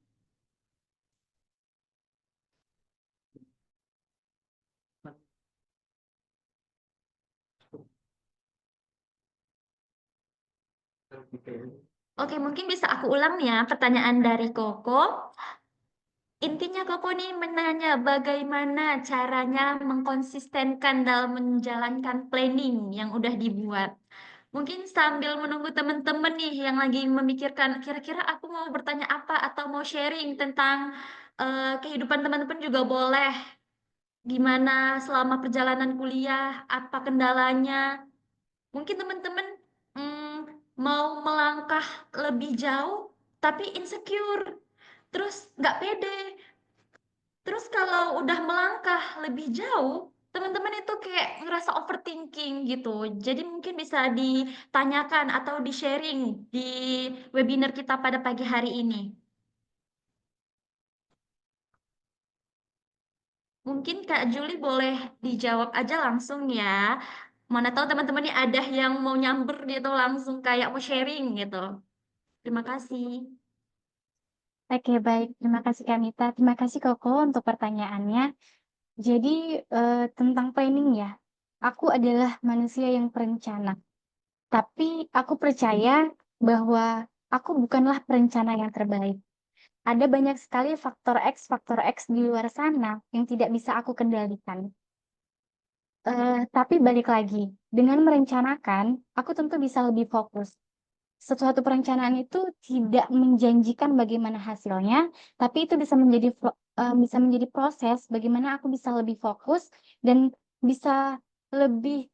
Oke, mungkin bisa aku ulang nih ya pertanyaan dari Koko. Intinya Koko nih menanya bagaimana caranya mengkonsistenkan dalam menjalankan planning yang udah dibuat. Mungkin sambil menunggu teman-teman nih yang lagi memikirkan kira-kira aku mau bertanya apa atau mau sharing tentang kehidupan teman-teman juga boleh. Gimana selama perjalanan kuliah, apa kendalanya. Mungkin teman-teman mau melangkah lebih jauh tapi insecure. Terus nggak pede. Terus kalau udah melangkah lebih jauh, teman-teman itu kayak ngerasa overthinking gitu. Jadi mungkin bisa ditanyakan atau di-sharing di webinar kita pada pagi hari ini. Mungkin Kak Juli boleh dijawab aja langsung ya. Mana tahu teman-teman ini ada yang mau nyamber gitu langsung kayak mau sharing gitu. Terima kasih. Oke, baik. Terima kasih Kamita. Terima kasih Koko untuk pertanyaannya. Jadi, tentang planning ya, aku adalah manusia yang perencana. Tapi aku percaya bahwa aku bukanlah perencana yang terbaik. Ada banyak sekali faktor X di luar sana yang tidak bisa aku kendalikan. Tapi balik lagi, dengan merencanakan, aku tentu bisa lebih fokus. Suatu perencanaan itu tidak menjanjikan bagaimana hasilnya, tapi itu bisa menjadi proses bagaimana aku bisa lebih fokus dan bisa lebih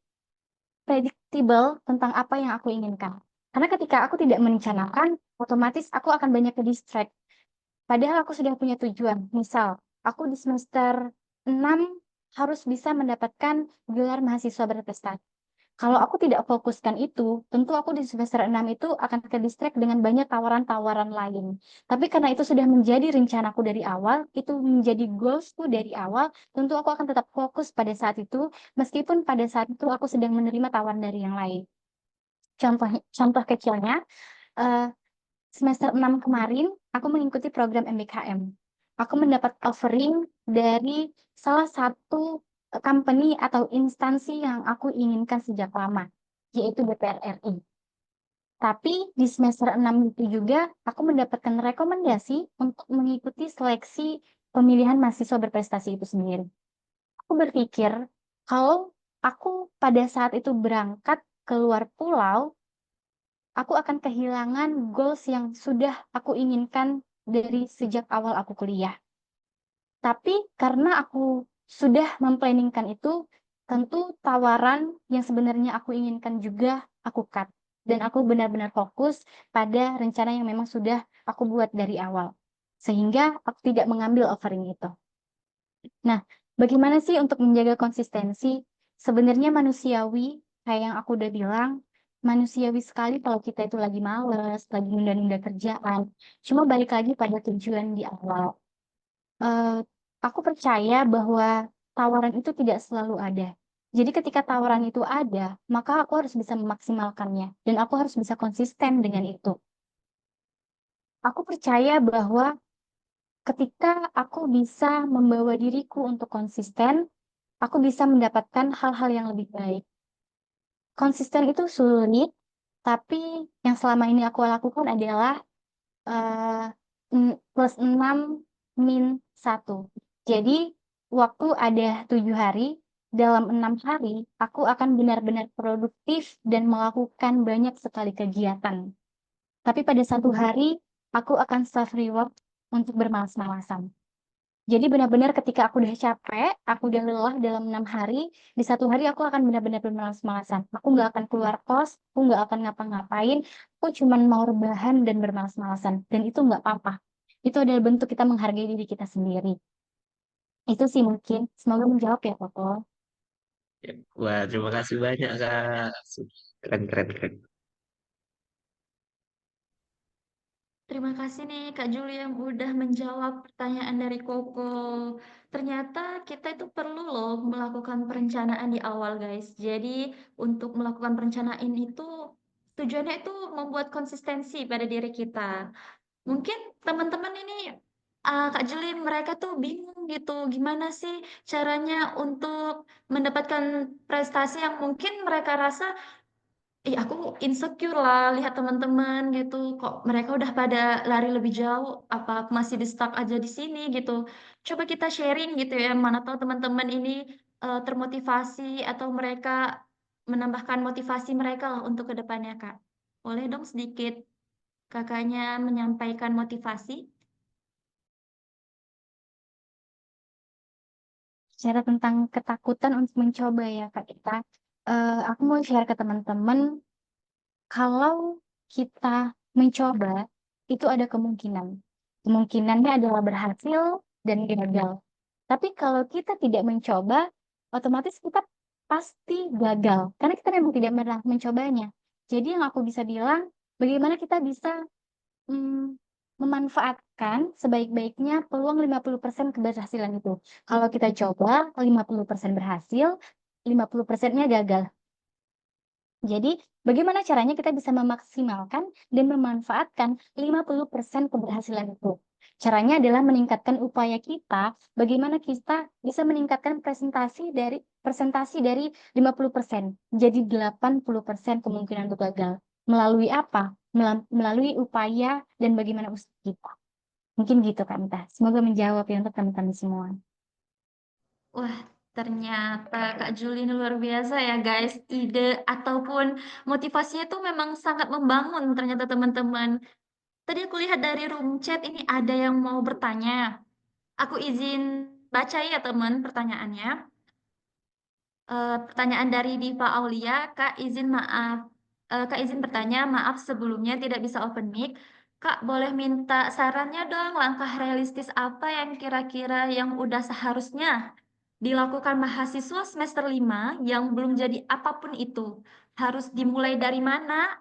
predictable tentang apa yang aku inginkan. Karena ketika aku tidak merencanakan, otomatis aku akan banyak ke-distract. Padahal aku sudah punya tujuan. Misal, aku di semester 6 harus bisa mendapatkan gelar mahasiswa berprestasi. Kalau aku tidak fokuskan itu, tentu aku di semester 6 itu akan ke-distract dengan banyak tawaran-tawaran lain. Tapi karena itu sudah menjadi rencanaku dari awal, itu menjadi goalsku dari awal, tentu aku akan tetap fokus pada saat itu, meskipun pada saat itu aku sedang menerima tawaran dari yang lain. Contoh kecilnya, eh, semester 6 kemarin, aku mengikuti program MBKM. Aku mendapat offering dari salah satu company atau instansi yang aku inginkan sejak lama, yaitu DPR RI. Tapi di semester 6 itu juga, aku mendapatkan rekomendasi untuk mengikuti seleksi pemilihan mahasiswa berprestasi itu sendiri. Aku berpikir, kalau aku pada saat itu berangkat keluar pulau, aku akan kehilangan goals yang sudah aku inginkan dari sejak awal aku kuliah. Tapi karena aku sudah memplanningkan itu, tentu tawaran yang sebenarnya aku inginkan juga aku cut. Dan aku benar-benar fokus pada rencana yang memang sudah aku buat dari awal. Sehingga aku tidak mengambil offering itu. Nah, bagaimana sih untuk menjaga konsistensi? Sebenarnya manusiawi, kayak yang aku udah bilang, manusiawi sekali kalau kita itu lagi males, lagi nunda-nunda kerjaan. Cuma balik lagi pada tujuan di awal. Eh, aku percaya bahwa tawaran itu tidak selalu ada. Jadi ketika tawaran itu ada, maka aku harus bisa memaksimalkannya. Dan aku harus bisa konsisten dengan itu. Aku percaya bahwa ketika aku bisa membawa diriku untuk konsisten, aku bisa mendapatkan hal-hal yang lebih baik. Konsisten itu sulit, tapi yang selama ini aku lakukan adalah eh, plus 6 min 1. Jadi waktu ada 7 hari, dalam 6 hari aku akan benar-benar produktif dan melakukan banyak sekali kegiatan. Tapi pada satu hari aku akan self reward untuk bermalas-malasan. Jadi benar-benar ketika aku udah capek, aku udah lelah dalam 6 hari, di satu hari aku akan benar-benar bermalas-malasan. Aku nggak akan keluar kos, aku nggak akan ngapa-ngapain, aku cuma mau rebahan dan bermalas-malasan. Dan itu nggak apa-apa. Itu adalah bentuk kita menghargai diri kita sendiri. Itu sih mungkin. Semoga menjawab ya, Koko. Wah, terima kasih banyak Kak. Keren, keren, keren. Terima kasih nih Kak Juli yang udah menjawab pertanyaan dari Koko. Ternyata kita itu perlu loh melakukan perencanaan di awal guys. Jadi untuk melakukan perencanaan itu tujuannya itu membuat konsistensi pada diri kita. Mungkin teman-teman ini Kak Juli mereka tuh bingung gitu gimana sih caranya untuk mendapatkan prestasi yang mungkin mereka rasa aku insecure lah lihat teman-teman gitu. Kok mereka udah pada lari lebih jauh, apa aku masih di stuck aja di sini gitu. Coba kita sharing gitu ya, mana tahu teman-teman ini termotivasi atau mereka menambahkan motivasi mereka lah untuk ke depannya, Kak. Boleh dong sedikit kakaknya menyampaikan motivasi? Bicara tentang ketakutan untuk mencoba ya, Kak kita. Aku mau share ke teman-teman, kalau kita mencoba, itu ada kemungkinan. Kemungkinannya adalah berhasil dan gagal. Tapi kalau kita tidak mencoba, otomatis kita pasti gagal. Karena kita memang tidak pernah mencobanya. Jadi yang aku bisa bilang, bagaimana kita bisa mm, memanfaatkan sebaik-baiknya peluang 50% keberhasilan itu. Kalau kita coba, 50% berhasil, 50%-nya gagal. Jadi, bagaimana caranya kita bisa memaksimalkan dan memanfaatkan 50% keberhasilan itu? Caranya adalah meningkatkan upaya kita, bagaimana kita bisa meningkatkan presentasi dari 50% jadi 80% kemungkinan untuk gagal. Melalui apa? Melalui upaya dan bagaimana usaha kita. Mungkin gitu Kak Mita. Semoga menjawab ya untuk teman-teman semua. Wah, ternyata Kak Juli ini luar biasa ya guys. Ide ataupun motivasinya itu memang sangat membangun ternyata teman-teman. Tadi aku lihat dari room chat ini ada yang mau bertanya. Aku izin baca ya teman pertanyaannya. Pertanyaan dari Diva Aulia, Kak izin maaf. Kak izin bertanya, maaf sebelumnya tidak bisa open mic. Kak boleh minta sarannya dong langkah realistis apa yang kira-kira yang udah seharusnya dilakukan mahasiswa semester 5 yang belum jadi apapun itu. Harus dimulai dari mana?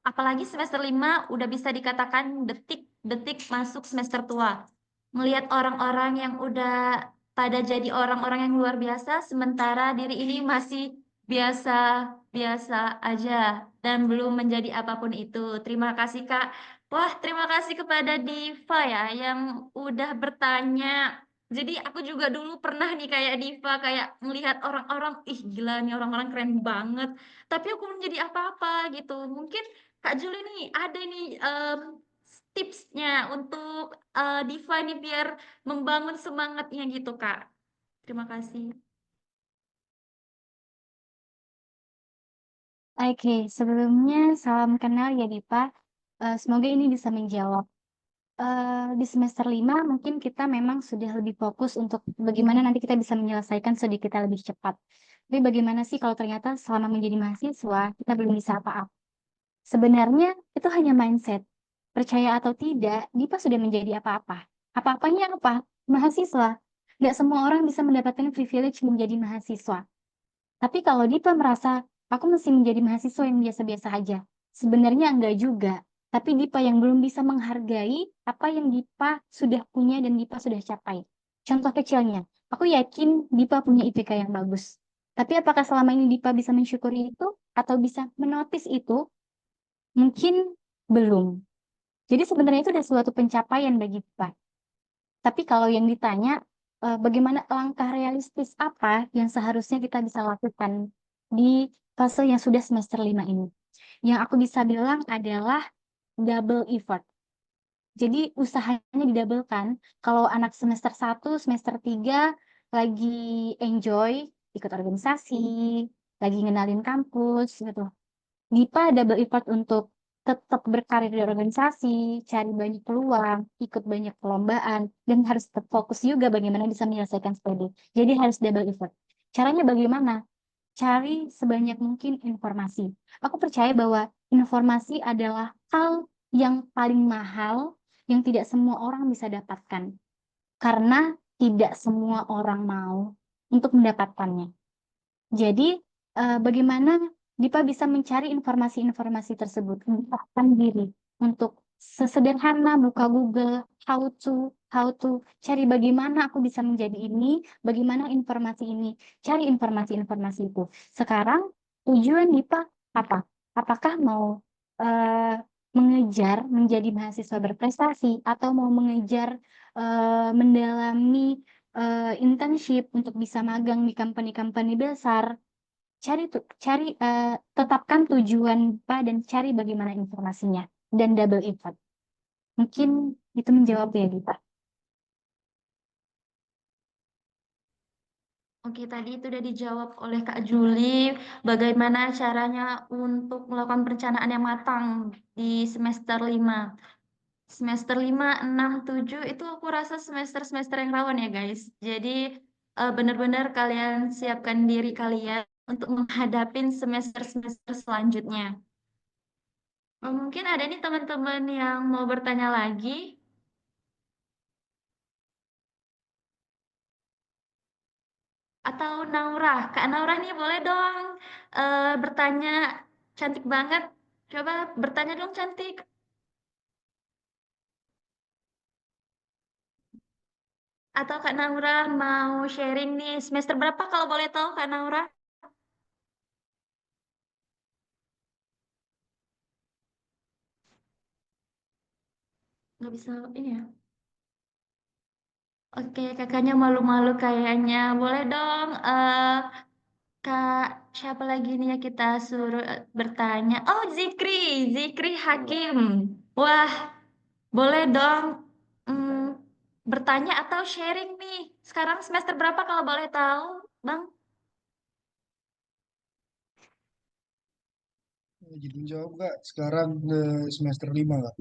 Apalagi semester 5 udah bisa dikatakan detik-detik masuk semester tua. Melihat orang-orang yang udah pada jadi orang-orang yang luar biasa, sementara diri ini masih biasa-biasa aja dan belum menjadi apapun itu. Terima kasih, Kak. Wah, terima kasih kepada Diva ya yang udah bertanya. Jadi aku juga dulu pernah nih kayak Diva, kayak melihat orang-orang, ih gila nih orang-orang keren banget. Tapi aku belum jadi apa-apa gitu. Mungkin Kak Juli nih ada nih tipsnya untuk Diva nih biar membangun semangatnya gitu Kak. Terima kasih. Oke, sebelumnya salam kenal ya Dipa. Semoga ini bisa menjawab. Di semester 5 mungkin kita memang sudah lebih fokus untuk bagaimana nanti kita bisa menyelesaikan studi kita lebih cepat. Tapi bagaimana sih kalau ternyata selama menjadi mahasiswa kita belum bisa apa-apa? Sebenarnya itu hanya mindset. Percaya atau tidak, Dipa sudah menjadi apa-apa. Apa-apanya apa? Mahasiswa. Nggak semua orang bisa mendapatkan privilege menjadi mahasiswa. Tapi kalau Dipa merasa, aku mesti menjadi mahasiswa yang biasa-biasa aja. Sebenarnya enggak juga. Tapi Dipa yang belum bisa menghargai apa yang Dipa sudah punya dan Dipa sudah capai. Contoh kecilnya, aku yakin Dipa punya IPK yang bagus. Tapi apakah selama ini Dipa bisa mensyukuri itu? Atau bisa menotis itu? Mungkin belum. Jadi sebenarnya itu adalah suatu pencapaian bagi Dipa. Tapi kalau yang ditanya, bagaimana langkah realistis apa yang seharusnya kita bisa lakukan di fase yang sudah semester 5 ini? Yang aku bisa bilang adalah double effort. Jadi usahanya didabelkan. Kalau anak semester 1, semester 3 lagi enjoy, ikut organisasi, lagi ngenalin kampus gitu. Dipa double effort untuk tetap berkarir di organisasi, cari banyak peluang, ikut banyak perlombaan, dan harus tetap fokus juga bagaimana bisa menyelesaikan studi. Jadi harus double effort. Caranya bagaimana? Cari sebanyak mungkin informasi. Aku percaya bahwa informasi adalah hal yang paling mahal yang tidak semua orang bisa dapatkan. Karena tidak semua orang mau untuk mendapatkannya. Jadi, bagaimana Dipa bisa mencari informasi-informasi tersebut, mendaftarkan diri untuk sesederhana buka Google, how to, cari bagaimana aku bisa menjadi ini, bagaimana informasi ini, cari informasi-informasi itu. Sekarang tujuan Dipa apa? Apakah mau eh, mengejar menjadi mahasiswa berprestasi atau mau mengejar mendalami internship untuk bisa magang di company-company besar. Tetapkan tujuan Pak dan cari bagaimana informasinya dan double effort. Mungkin itu menjawab ya Dita. Oke, tadi itu udah dijawab oleh Kak Juli, bagaimana caranya untuk melakukan perencanaan yang matang di semester 5. Semester 5, 6, 7 itu aku rasa semester-semester yang rawan ya guys. Jadi benar-benar kalian siapkan diri kalian untuk menghadapi semester-semester selanjutnya. Mungkin ada nih teman-teman yang mau bertanya lagi. Atau Naura. Kak Naura nih boleh dong bertanya. Cantik banget. Coba bertanya dong cantik. Atau Kak Naura mau sharing nih semester berapa kalau boleh tahu Kak Naura? Nggak bisa ini ya. Oke, kakaknya malu-malu kayaknya. Boleh dong, Kak, siapa lagi nih ya kita suruh bertanya? Oh, Zikri, Zikri Hakim. Wah, boleh dong bertanya atau sharing nih. Sekarang semester berapa kalau boleh tahu, Bang? Jadi menjawab Kak, sekarang semester 5 Kak.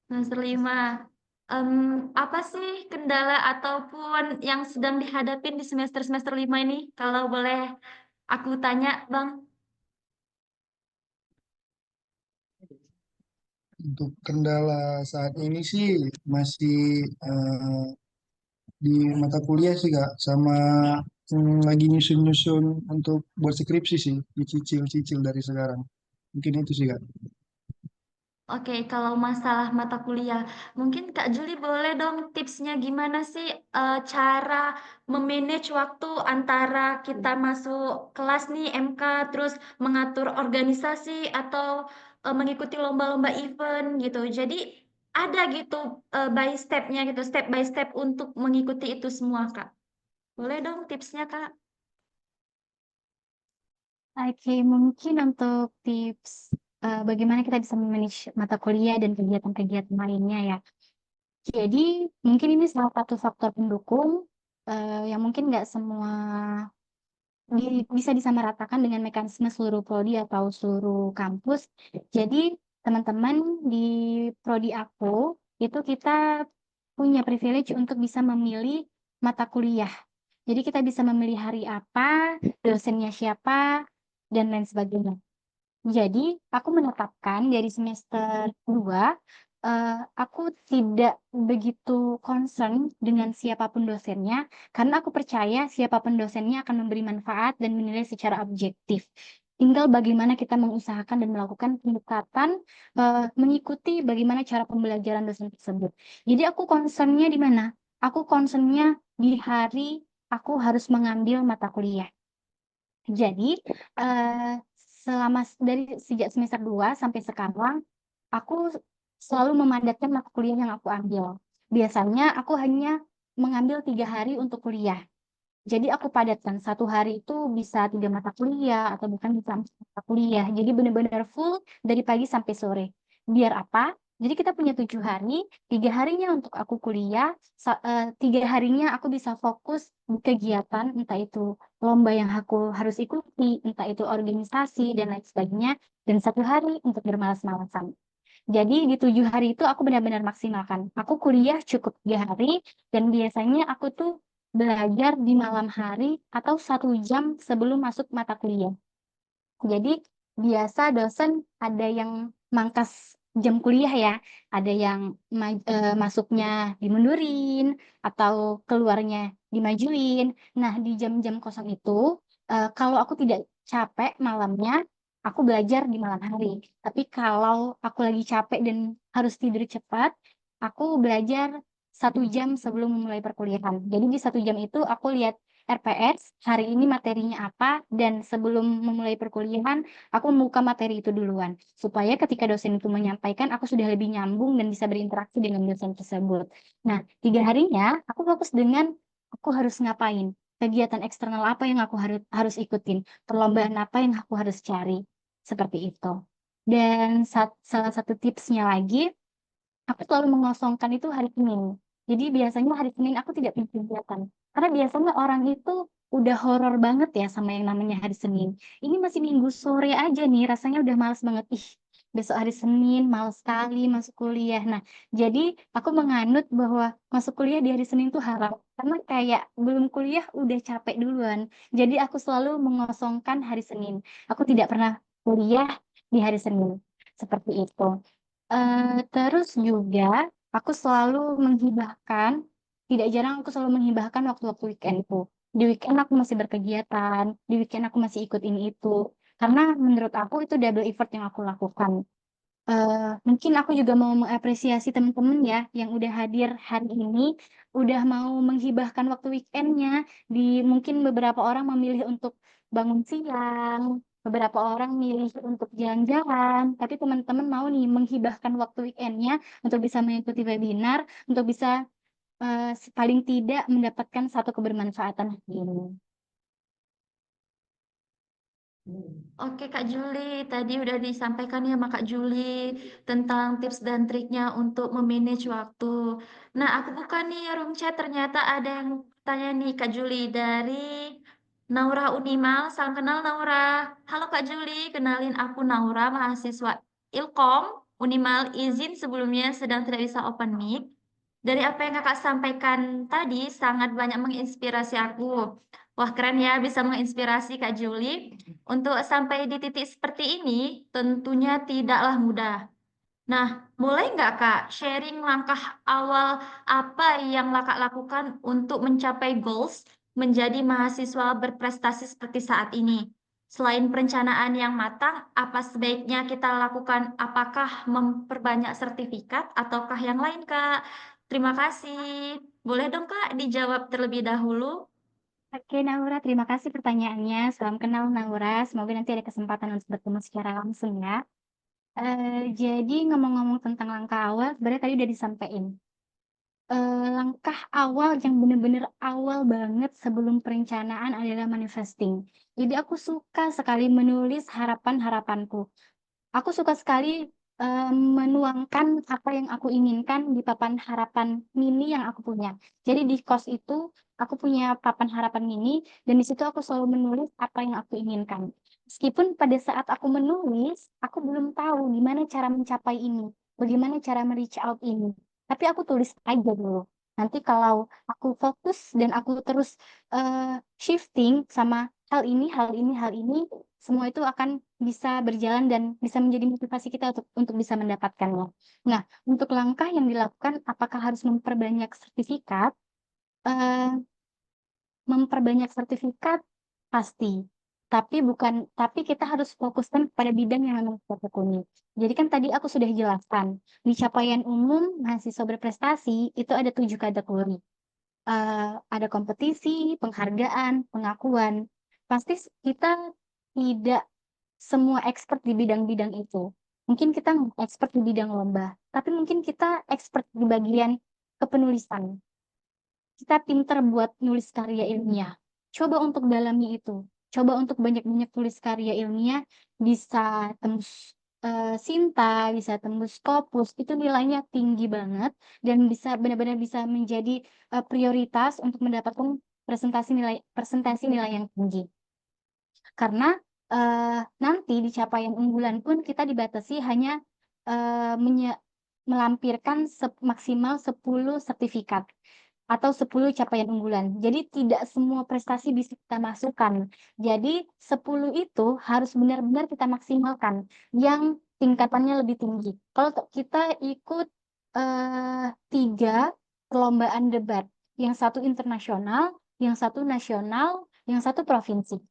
Semester 5. Apa sih kendala ataupun yang sedang dihadapin di semester-semester 5 ini? Kalau boleh aku tanya, Bang. Untuk kendala saat ini sih masih di mata kuliah sih Kak, sama lagi nyusun-nyusun untuk buat skripsi sih, dicicil-cicil dari sekarang. Mungkin itu sih Kak. Oke, kalau masalah mata kuliah, mungkin Kak Juli boleh dong tipsnya gimana sih cara memanage waktu antara kita masuk kelas nih MK, terus mengatur organisasi atau mengikuti lomba-lomba event gitu. Jadi ada gitu by step-nya gitu, step by step untuk mengikuti itu semua, Kak. Boleh dong tipsnya, Kak? Oke, mungkin untuk tips bagaimana kita bisa memanage mata kuliah dan kegiatan-kegiatan lainnya ya. Jadi mungkin ini salah satu faktor pendukung yang mungkin nggak semua bisa disamaratakan dengan mekanisme seluruh prodi atau seluruh kampus. Jadi teman-teman di prodi aku itu kita punya privilege untuk bisa memilih mata kuliah. Jadi kita bisa memilih hari apa, dosennya siapa, dan lain sebagainya. Jadi, aku menetapkan dari semester 2, aku tidak begitu concern dengan siapapun dosennya, karena aku percaya siapapun dosennya akan memberi manfaat dan menilai secara objektif. Tinggal bagaimana kita mengusahakan dan melakukan pendekatan, mengikuti bagaimana cara pembelajaran dosen tersebut. Jadi aku concernnya di mana? Aku concernnya di hari aku harus mengambil mata kuliah. Jadi, eh, dari sejak semester 2 sampai sekarang, aku selalu memandatkan mata kuliah yang aku ambil. Biasanya aku hanya mengambil 3 hari untuk kuliah. Jadi aku padatkan 1 hari itu bisa 3 mata kuliah atau bukan bisa 4 mata kuliah. Jadi benar-benar full dari pagi sampai sore. Biar apa? Jadi kita punya 7 hari, 3 harinya untuk aku kuliah, 3 harinya aku bisa fokus di kegiatan, entah itu lomba yang aku harus ikuti, entah itu organisasi dan lain sebagainya, dan 1 hari untuk bermalas-malasan. Jadi di 7 hari itu aku benar-benar maksimalkan. Aku kuliah cukup 3 hari dan biasanya aku tuh belajar di malam hari atau 1 jam sebelum masuk mata kuliah. Jadi biasa dosen ada yang mangkas jam kuliah ya, ada yang masuknya dimundurin atau keluarnya dimajuin. Nah, di jam-jam kosong itu, kalau aku tidak capek malamnya, aku belajar di malam hari. Tapi kalau aku lagi capek dan harus tidur cepat, aku belajar 1 jam sebelum memulai perkuliahan. Jadi di 1 jam itu aku lihat RPS, hari ini materinya apa, dan sebelum memulai perkuliahan, aku membuka materi itu duluan. Supaya ketika dosen itu menyampaikan, aku sudah lebih nyambung dan bisa berinteraksi dengan dosen tersebut. Nah, 3 harinya, aku fokus dengan aku harus ngapain, kegiatan eksternal apa yang aku harus ikutin, perlombaan apa yang aku harus cari, seperti itu. Dan salah satu tipsnya lagi, aku selalu mengosongkan itu hari Senin. Jadi biasanya hari Senin aku tidak punya kegiatan. Karena biasanya orang itu udah horor banget ya sama yang namanya hari Senin. Ini masih minggu sore aja nih, rasanya udah males banget. Ih, besok hari Senin, males sekali masuk kuliah. Nah, jadi aku menganut bahwa masuk kuliah di hari Senin tuh haram. Karena kayak belum kuliah udah capek duluan. Jadi aku selalu mengosongkan hari Senin. Aku tidak pernah kuliah di hari Senin. Seperti itu. Terus juga aku selalu menghibahkan, tidak jarang aku selalu menghibahkan waktu-waktu weekendku. Di weekend aku masih berkegiatan, di weekend aku masih ikut ini itu. Karena menurut aku itu double effort yang aku lakukan. Mungkin aku juga mau mengapresiasi teman-teman ya yang udah hadir hari ini, udah mau menghibahkan waktu weekendnya. Mungkin beberapa orang memilih untuk bangun siang, beberapa orang milih untuk jalan-jalan, tapi teman-teman mau nih menghibahkan waktu weekendnya untuk bisa mengikuti webinar, untuk bisa paling tidak mendapatkan satu kebermanfaatan hari ini. Oke Kak Juli, tadi udah disampaikan ya sama Kak Juli tentang tips dan triknya untuk memanage waktu. Nah, aku buka nih room chat, ternyata ada yang tanya nih Kak Juli dari Naura Unimal. Salam kenal Naura. Halo Kak Juli, kenalin aku Naura, mahasiswa Ilkom Unimal. Izin sebelumnya sedang tidak bisa open mic. Dari apa yang Kakak sampaikan tadi sangat banyak menginspirasi aku. Wah, keren ya bisa menginspirasi Kak Juli. Untuk sampai di titik seperti ini tentunya tidaklah mudah. Nah, boleh nggak Kak sharing langkah awal apa yang Kakak lakukan untuk mencapai goals menjadi mahasiswa berprestasi seperti saat ini? Selain perencanaan yang matang, apa sebaiknya kita lakukan? Apakah memperbanyak sertifikat ataukah yang lain, Kak? Terima kasih. Boleh dong, Kak, dijawab terlebih dahulu? Oke, Naura, terima kasih pertanyaannya. Salam kenal, Naura. Semoga nanti ada kesempatan untuk bertemu secara langsung ya. Jadi ngomong-ngomong tentang langkah awal, sebenarnya tadi udah disampaikan. Langkah awal yang bener-bener awal banget sebelum perencanaan adalah manifesting. Jadi aku suka sekali menulis harapan-harapanku. Aku suka sekali, menuangkan apa yang aku inginkan di papan harapan mini yang aku punya. Jadi di kos itu, aku punya papan harapan mini dan di situ aku selalu menulis apa yang aku inginkan. Meskipun pada saat aku menulis, aku belum tahu gimana cara mencapai ini, bagaimana cara me-reach out ini. Tapi aku tulis aja dulu. Nanti kalau aku fokus dan aku terus, shifting sama hal ini hal ini hal ini, semua itu akan bisa berjalan dan bisa menjadi motivasi kita untuk bisa mendapatkannya. Nah, untuk langkah yang dilakukan apakah harus memperbanyak sertifikat? Eee, memperbanyak sertifikat pasti, tapi kita harus fokuskan pada bidang yang memang kita tekuni. Jadi kan tadi aku sudah jelaskan, di capaian umum mahasiswa berprestasi itu ada 7 kategori. Ada kompetisi, penghargaan, pengakuan. Pasti kita tidak semua expert di bidang-bidang itu. Mungkin kita nggak expert di bidang lomba, tapi mungkin kita expert di bagian kepenulisan. Kita pinter buat nulis karya ilmiah. Coba untuk dalami itu. Coba untuk banyak-banyak tulis karya ilmiah, bisa tembus Sinta, bisa tembus Scopus, itu nilainya tinggi banget dan bisa benar-benar bisa menjadi prioritas untuk mendapatkan presentasi nilai yang tinggi. Karena nanti di capaian unggulan pun kita dibatasi hanya melampirkan maksimal 10 sertifikat atau 10 capaian unggulan. Jadi tidak semua prestasi bisa kita masukkan. Jadi 10 itu harus benar-benar kita maksimalkan yang tingkatannya lebih tinggi. Kalau kita ikut 3 perlombaan debat, yang satu internasional, yang satu nasional, yang satu provinsi.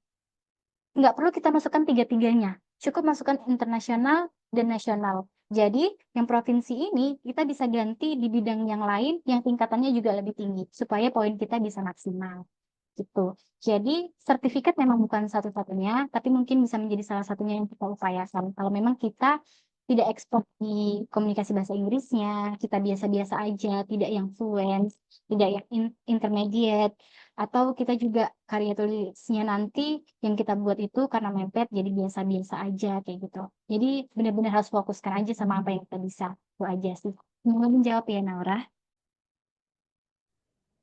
Nggak perlu kita masukkan tiga-tiganya, cukup masukkan internasional dan nasional. Jadi, yang provinsi ini kita bisa ganti di bidang yang lain yang tingkatannya juga lebih tinggi, supaya poin kita bisa maksimal. Gitu. Jadi, sertifikat memang bukan satu-satunya, tapi mungkin bisa menjadi salah satunya yang kita upayakan. Kalau memang kita tidak expert di komunikasi bahasa Inggrisnya, kita biasa-biasa aja, tidak yang fluent, tidak yang intermediate, atau kita juga karya tulisnya nanti yang kita buat itu karena mepet jadi biasa-biasa aja kayak gitu. Jadi benar-benar harus fokuskan aja sama apa yang kita bisa. Itu aja sih. Semoga menjawab ya, Naura.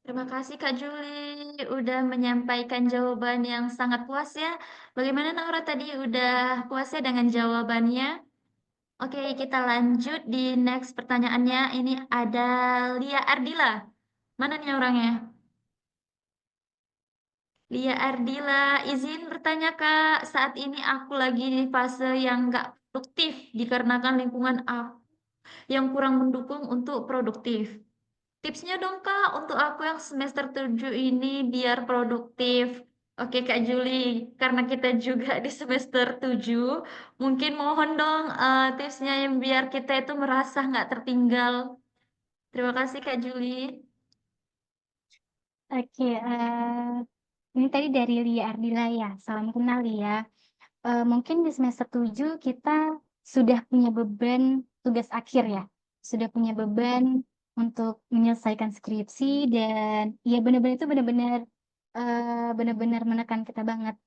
Terima kasih Kak Juli udah menyampaikan jawaban yang sangat puas ya. Bagaimana Naura tadi udah puas ya dengan jawabannya? Oke, kita lanjut di next pertanyaannya. Ini ada Lia Ardila. Mana nih orangnya? Lia Ardila, izin bertanya Kak. Saat ini aku lagi di fase yang nggak produktif dikarenakan lingkungan aku yang kurang mendukung untuk produktif. Tipsnya dong Kak untuk aku yang semester 7 ini biar produktif. Oke Kak Juli, karena kita juga di semester 7, mungkin mohon dong tipsnya yang biar kita itu merasa nggak tertinggal. Terima kasih Kak Juli. Oke, ini tadi dari Lia Ardila ya. Salam kenal Lia. Mungkin di semester 7 kita sudah punya beban tugas akhir ya. Sudah punya beban untuk menyelesaikan skripsi dan ya benar-benar itu benar-benar menekan kita banget.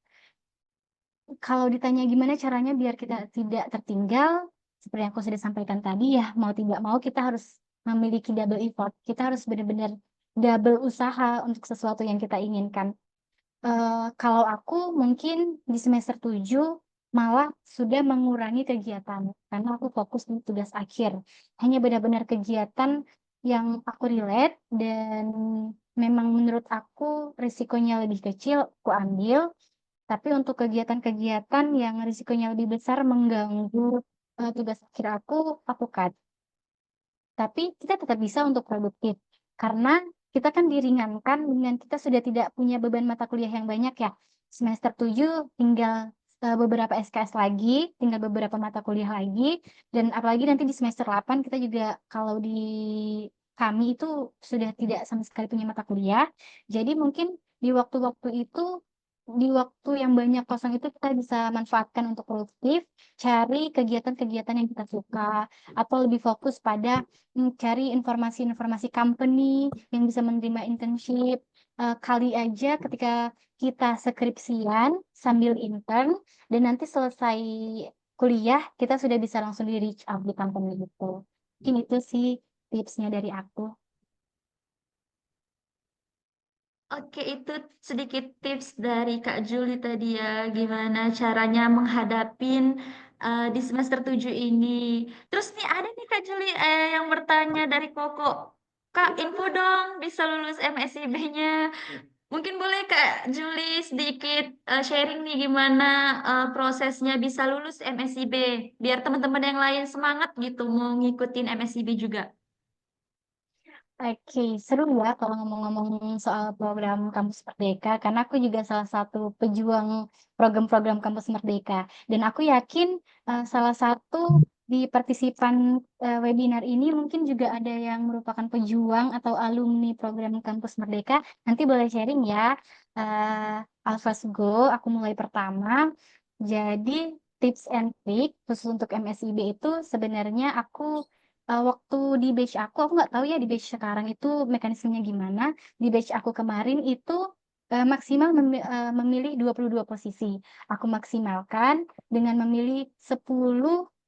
Kalau ditanya gimana caranya biar kita tidak tertinggal, seperti yang aku sudah sampaikan tadi ya, mau tidak mau kita harus memiliki double effort. Kita harus benar-benar double usaha untuk sesuatu yang kita inginkan. Kalau aku mungkin di semester 7 malah sudah mengurangi kegiatan karena aku fokus di tugas akhir. Hanya benar-benar kegiatan yang aku relate dan memang menurut aku risikonya lebih kecil, aku ambil. Tapi untuk kegiatan-kegiatan yang risikonya lebih besar mengganggu tugas akhir aku cut. Tapi kita tetap bisa untuk produktif karena kita kan diringankan dengan kita sudah tidak punya beban mata kuliah yang banyak ya. Semester 7 tinggal beberapa SKS lagi, tinggal beberapa mata kuliah lagi, dan apalagi nanti di semester 8 kita juga kalau di kami itu sudah tidak sama sekali punya mata kuliah. Jadi mungkin di waktu-waktu itu, di waktu yang banyak kosong itu kita bisa manfaatkan untuk produktif, cari kegiatan-kegiatan yang kita suka, atau lebih fokus pada cari informasi-informasi company yang bisa menerima internship. Kali aja ketika kita skripsian sambil intern, dan nanti selesai kuliah, kita sudah bisa langsung di reach out di company itu. Mungkin itu sih tipsnya dari aku. Oke, itu sedikit tips dari Kak Juli tadi ya, gimana caranya menghadapin di semester 7 ini. Terus nih ada nih Kak Juli yang bertanya dari Koko. Kak, info dong bisa lulus MSIB-nya. Mungkin boleh Kak Juli sedikit sharing nih gimana prosesnya bisa lulus MSIB, biar teman-teman yang lain semangat gitu mau ngikutin MSIB juga. Oke, seru ya kalau ngomong-ngomong soal program Kampus Merdeka, karena aku juga salah satu pejuang program-program Kampus Merdeka. Dan aku yakin salah satu di partisipan webinar ini mungkin juga ada yang merupakan pejuang atau alumni program Kampus Merdeka. Nanti boleh sharing ya. Alphas Go, aku mulai pertama. Jadi tips and trick khusus untuk MSIB itu sebenarnya aku waktu di batch aku nggak tahu ya di batch sekarang itu mekanismenya gimana. Di batch aku kemarin itu maksimal memilih 22 posisi. Aku maksimalkan dengan memilih 10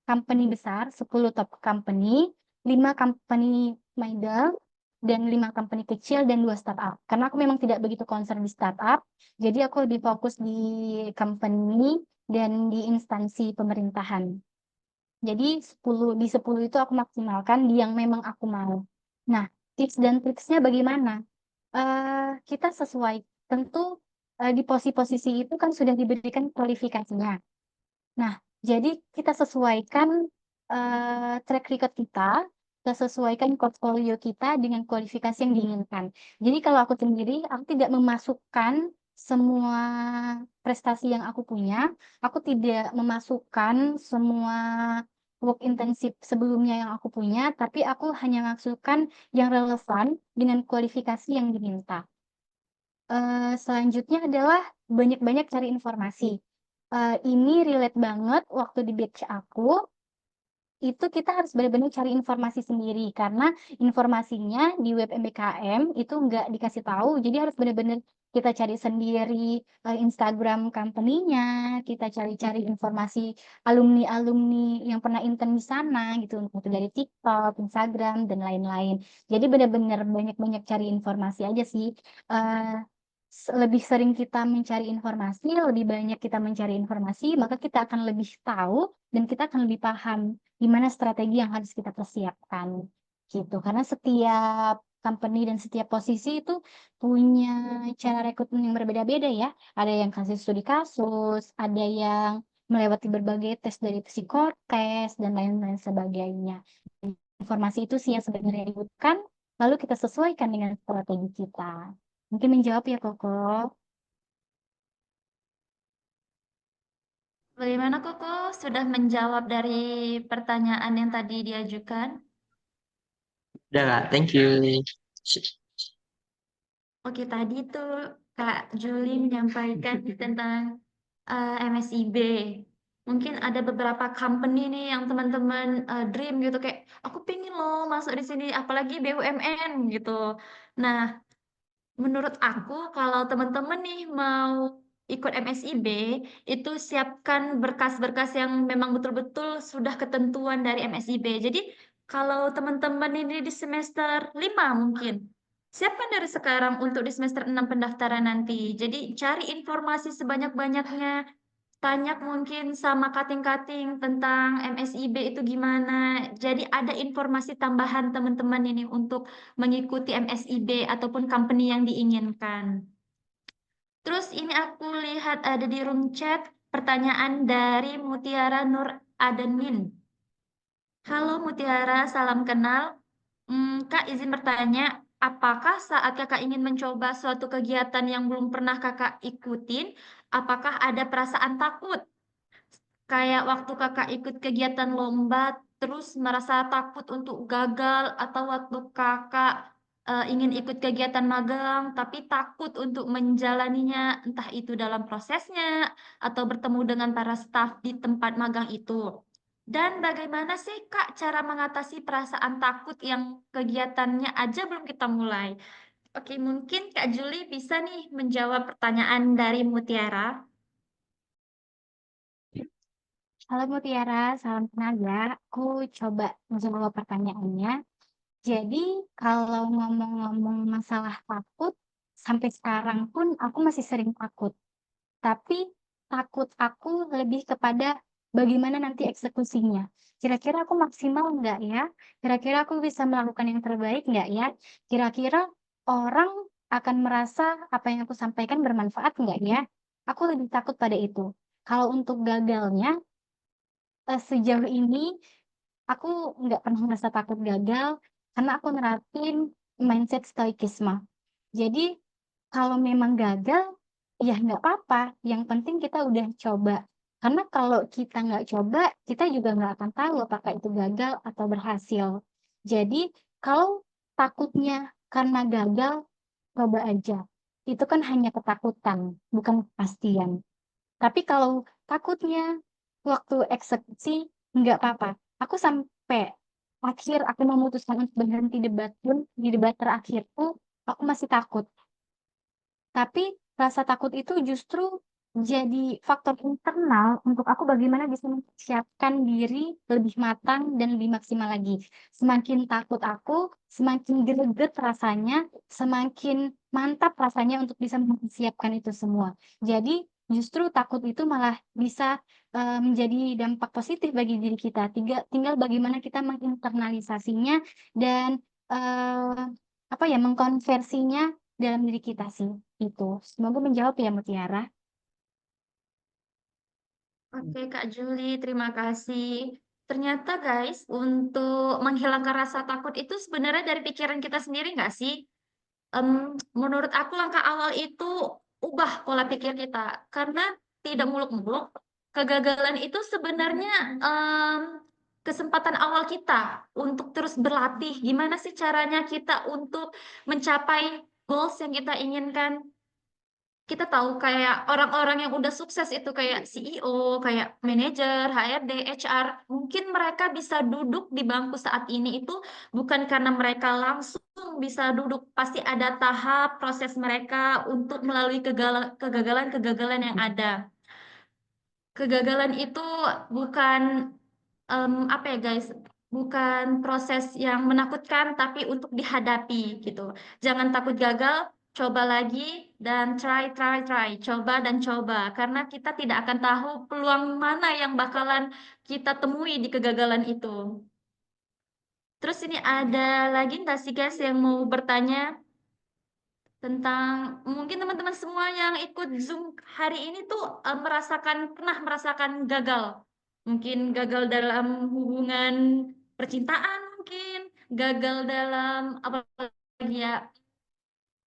company besar, 10 top company, 5 company middle, dan 5 company kecil dan 2 startup. Karena aku memang tidak begitu concern di startup, jadi aku lebih fokus di company dan di instansi pemerintahan. Jadi 10 itu aku maksimalkan di yang memang aku mau. Nah, tips dan triksnya bagaimana? Kita sesuai, tentu di posisi itu kan sudah diberikan kualifikasinya. Nah, jadi kita sesuaikan track record kita sesuaikan portfolio kita dengan kualifikasi yang diinginkan. Jadi kalau aku sendiri, aku tidak memasukkan semua prestasi yang aku punya, aku tidak memasukkan semua work intensif sebelumnya yang aku punya, tapi aku hanya masukkan yang relevan dengan kualifikasi yang diminta. Selanjutnya adalah banyak-banyak cari informasi. Ini relate banget waktu di batch aku, itu kita harus benar-benar cari informasi sendiri karena informasinya di web MBKM itu nggak dikasih tahu, jadi harus benar-benar kita cari sendiri Instagram company-nya, kita cari-cari informasi alumni-alumni yang pernah intern di sana gitu, untuk dari TikTok, Instagram dan lain-lain. Jadi benar-benar banyak-banyak cari informasi aja sih. Eh, Lebih sering kita mencari informasi, lebih banyak kita mencari informasi, maka kita akan lebih tahu dan kita akan lebih paham gimana strategi yang harus kita persiapkan gitu. Karena setiap company dan setiap posisi itu punya cara rekrutmen yang berbeda-beda ya. Ada yang kasih studi kasus, ada yang melewati berbagai tes dari psikotes dan lain-lain sebagainya. Informasi itu sih yang sebenarnya dibutuhkan, lalu kita sesuaikan dengan strategi kita. Mungkin menjawab ya Koko. Bagaimana Koko sudah menjawab dari pertanyaan yang tadi diajukan? Udah Kak, thank you. Oke, tadi tuh Kak Juli menyampaikan tentang MSIB. Mungkin ada beberapa company nih yang teman-teman dream gitu kayak aku pengen loh masuk di sini apalagi BUMN gitu. Nah, menurut aku kalau teman-teman nih mau ikut MSIB itu siapkan berkas-berkas yang memang betul-betul sudah ketentuan dari MSIB. Jadi kalau teman-teman ini di semester 5 mungkin siapkan dari sekarang untuk di semester 6 pendaftaran nanti. Jadi cari informasi sebanyak-banyaknya. Tanya mungkin sama kating-kating tentang MSIB itu gimana. Jadi ada informasi tambahan teman-teman ini untuk mengikuti MSIB ataupun company yang diinginkan. Terus ini aku lihat ada di room chat pertanyaan dari Mutiara Nur Adenin. Halo Mutiara, salam kenal. Kak izin bertanya, apakah saat kakak ingin mencoba suatu kegiatan yang belum pernah kakak ikutin, apakah ada perasaan takut? Kayak waktu kakak ikut kegiatan lomba, terus merasa takut untuk gagal, atau waktu kakak ingin ikut kegiatan magang, tapi takut untuk menjalaninya, entah itu dalam prosesnya, atau bertemu dengan para staf di tempat magang itu. Dan bagaimana sih Kak cara mengatasi perasaan takut yang kegiatannya aja belum kita mulai? Oke, mungkin Kak Juli bisa nih menjawab pertanyaan dari Mutiara. Halo Mutiara, salam kenal ya. Aku coba menjawab pertanyaannya. Jadi kalau ngomong-ngomong masalah takut, sampai sekarang pun aku masih sering takut. Tapi takut aku lebih kepada bagaimana nanti eksekusinya. Kira-kira aku maksimal nggak ya? Kira-kira aku bisa melakukan yang terbaik nggak ya? Kira-kira orang akan merasa apa yang aku sampaikan bermanfaat nggak ya? Aku lebih takut pada itu. Kalau untuk gagalnya, sejauh ini aku nggak pernah merasa takut gagal karena aku nerapin mindset stoikisme. Jadi kalau memang gagal, ya nggak apa-apa. Yang penting kita udah coba. Karena kalau kita nggak coba, kita juga nggak akan tahu apakah itu gagal atau berhasil. Jadi kalau takutnya karena gagal, coba aja. Itu kan hanya ketakutan, bukan kepastian. Tapi kalau takutnya waktu eksekusi, nggak apa-apa. Aku sampai akhir aku memutuskan untuk berhenti debat pun, di debat terakhir tuh, aku masih takut. Tapi rasa takut itu justru jadi faktor internal untuk aku bagaimana bisa mempersiapkan diri lebih matang dan lebih maksimal lagi. Semakin takut aku, semakin greget rasanya, semakin mantap rasanya untuk bisa mempersiapkan itu semua. Jadi justru takut itu malah bisa menjadi dampak positif bagi diri kita. Tinggal bagaimana kita menginternalisasinya dan eh, apa ya mengkonversinya dalam diri kita sih itu. Semoga menjawab ya Mutiara. Oke, Kak Juli, terima kasih. Ternyata guys, untuk menghilangkan rasa takut itu sebenarnya dari pikiran kita sendiri nggak sih? Menurut aku langkah awal itu ubah pola pikir kita. Karena tidak muluk-muluk, kegagalan itu sebenarnya em, kesempatan awal kita untuk terus berlatih. Gimana sih caranya kita untuk mencapai goals yang kita inginkan? Kita tahu kayak orang-orang yang udah sukses itu kayak CEO, kayak manajer, HRD, HR, mungkin mereka bisa duduk di bangku saat ini itu bukan karena mereka langsung bisa duduk, pasti ada tahap proses mereka untuk melalui kegagalan-kegagalan yang ada. Kegagalan itu bukan apa ya guys, bukan proses yang menakutkan tapi untuk dihadapi gitu. Jangan takut gagal, coba lagi dan try, coba dan coba karena kita tidak akan tahu peluang mana yang bakalan kita temui di kegagalan itu. Terus ini ada lagi nggak sih guys yang mau bertanya tentang mungkin teman-teman semua yang ikut Zoom hari ini tuh pernah merasakan gagal. Mungkin gagal dalam hubungan percintaan mungkin, gagal dalam apa lagi ya,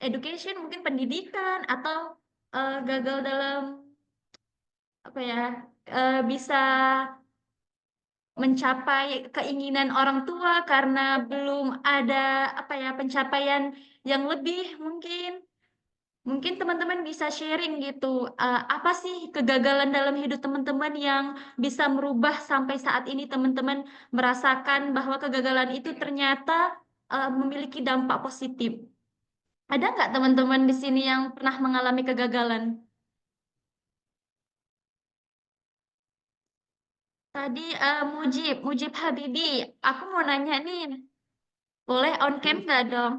education mungkin pendidikan atau gagal dalam apa ya, bisa mencapai keinginan orang tua karena belum ada apa ya pencapaian yang lebih mungkin. Mungkin teman-teman bisa sharing gitu, apa sih kegagalan dalam hidup teman-teman yang bisa merubah sampai saat ini teman-teman merasakan bahwa kegagalan itu ternyata memiliki dampak positif. Ada nggak teman-teman di sini yang pernah mengalami kegagalan? Tadi Mujib Habibi, aku mau nanya nih, boleh on cam nggak dong?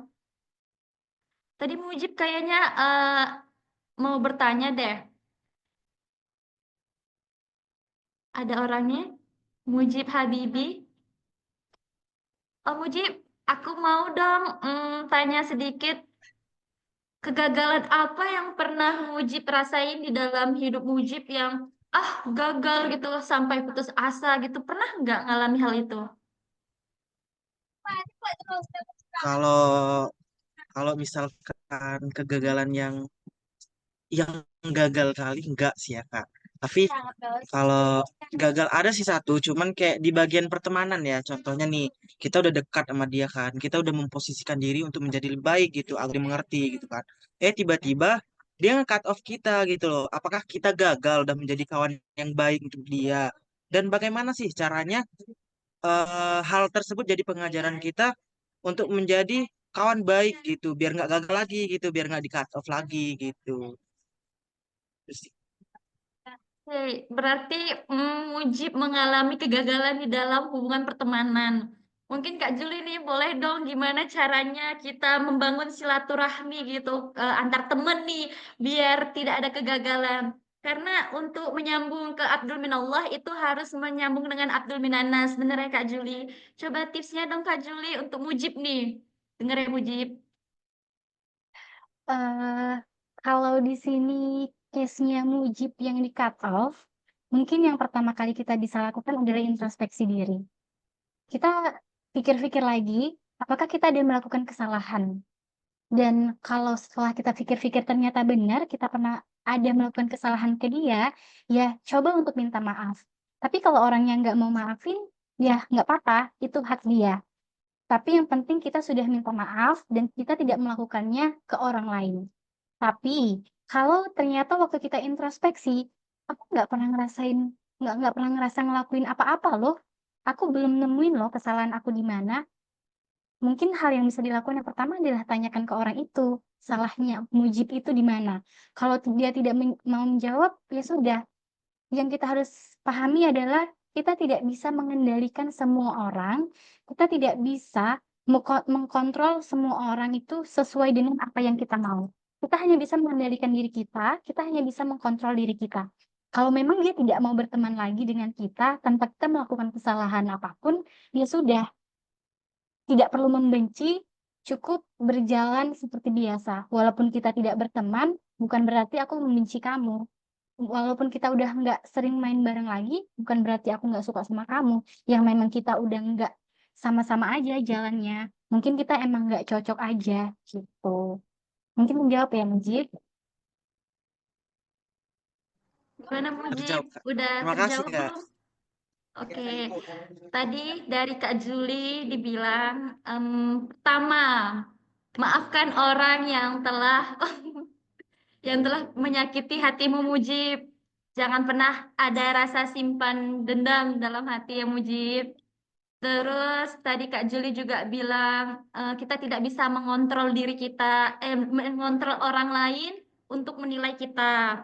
Tadi Mujib kayaknya mau bertanya deh, ada orangnya? Mujib Habibi. Oh, Mujib, aku mau dong tanya sedikit, kegagalan apa yang pernah Mujib rasain di dalam hidup Mujib yang gagal gitu sampai putus asa gitu. Pernah nggak ngalami hal itu? Kalau Kalau misalkan kegagalan yang gagal kali enggak sih ya Kak. Tapi kalau gagal ada sih satu, cuman kayak di bagian pertemanan ya. Contohnya nih, kita udah dekat sama dia kan, kita udah memposisikan diri untuk menjadi lebih baik gitu, agar dia mengerti gitu kan. Tiba-tiba dia nge-cut off kita gitu loh. Apakah kita gagal udah menjadi kawan yang baik untuk dia? Dan bagaimana sih caranya hal tersebut jadi pengajaran kita untuk menjadi kawan baik gitu, biar nggak gagal lagi gitu, biar nggak di-cut off lagi gitu. Terus Oke, berarti Mujib mengalami kegagalan di dalam hubungan pertemanan. Mungkin Kak Juli nih boleh dong gimana caranya kita membangun silaturahmi gitu antar temen nih biar tidak ada kegagalan. Karena untuk menyambung ke Abdul Minallah itu harus menyambung dengan Abdul Minanas. Bener ya Kak Juli? Coba tipsnya dong Kak Juli untuk Mujib nih. Denger ya Mujib. Eh, Kalau di sini case-nya Mujib yang di cut off, mungkin yang pertama kali kita bisa lakukan adalah introspeksi diri. Kita pikir-pikir lagi, apakah kita ada melakukan kesalahan? Dan kalau setelah kita pikir-pikir ternyata benar, kita pernah ada melakukan kesalahan ke dia, ya coba untuk minta maaf. Tapi kalau orangnya nggak mau maafin, ya nggak apa-apa, itu hak dia. Tapi yang penting kita sudah minta maaf dan kita tidak melakukannya ke orang lain. Tapi kalau ternyata waktu kita introspeksi, aku nggak pernah ngerasa ngelakuin apa-apa loh. Aku belum nemuin loh kesalahan aku di mana. Mungkin hal yang bisa dilakukan yang pertama adalah tanyakan ke orang itu, salahnya Mujib itu di mana. Kalau dia tidak mau menjawab, ya sudah. Yang kita harus pahami adalah kita tidak bisa mengendalikan semua orang, kita tidak bisa mengkontrol semua orang itu sesuai dengan apa yang kita mau. Kita hanya bisa mengendalikan diri kita hanya bisa mengkontrol diri kita. Kalau memang dia tidak mau berteman lagi dengan kita tanpa kita melakukan kesalahan apapun, ya sudah, tidak perlu membenci, cukup berjalan seperti biasa. Walaupun kita tidak berteman, bukan berarti aku membenci kamu. Walaupun kita udah nggak sering main bareng lagi, bukan berarti aku nggak suka sama kamu. Yang memang kita udah nggak sama-sama aja jalannya. Mungkin kita emang nggak cocok aja gitu. Mungkin menjawab ya, Mujib. Gimana Mujib? terjawab Kak. Udah Terima kasih terjawab Kak. belum? Oke, tadi dari Kak Juli dibilang, pertama, maafkan orang yang telah menyakiti hatimu Mujib. Jangan pernah ada rasa simpan dendam dalam hati ya Mujib. Terus tadi Kak Juli juga bilang kita tidak bisa mengontrol diri kita, mengontrol orang lain untuk menilai kita.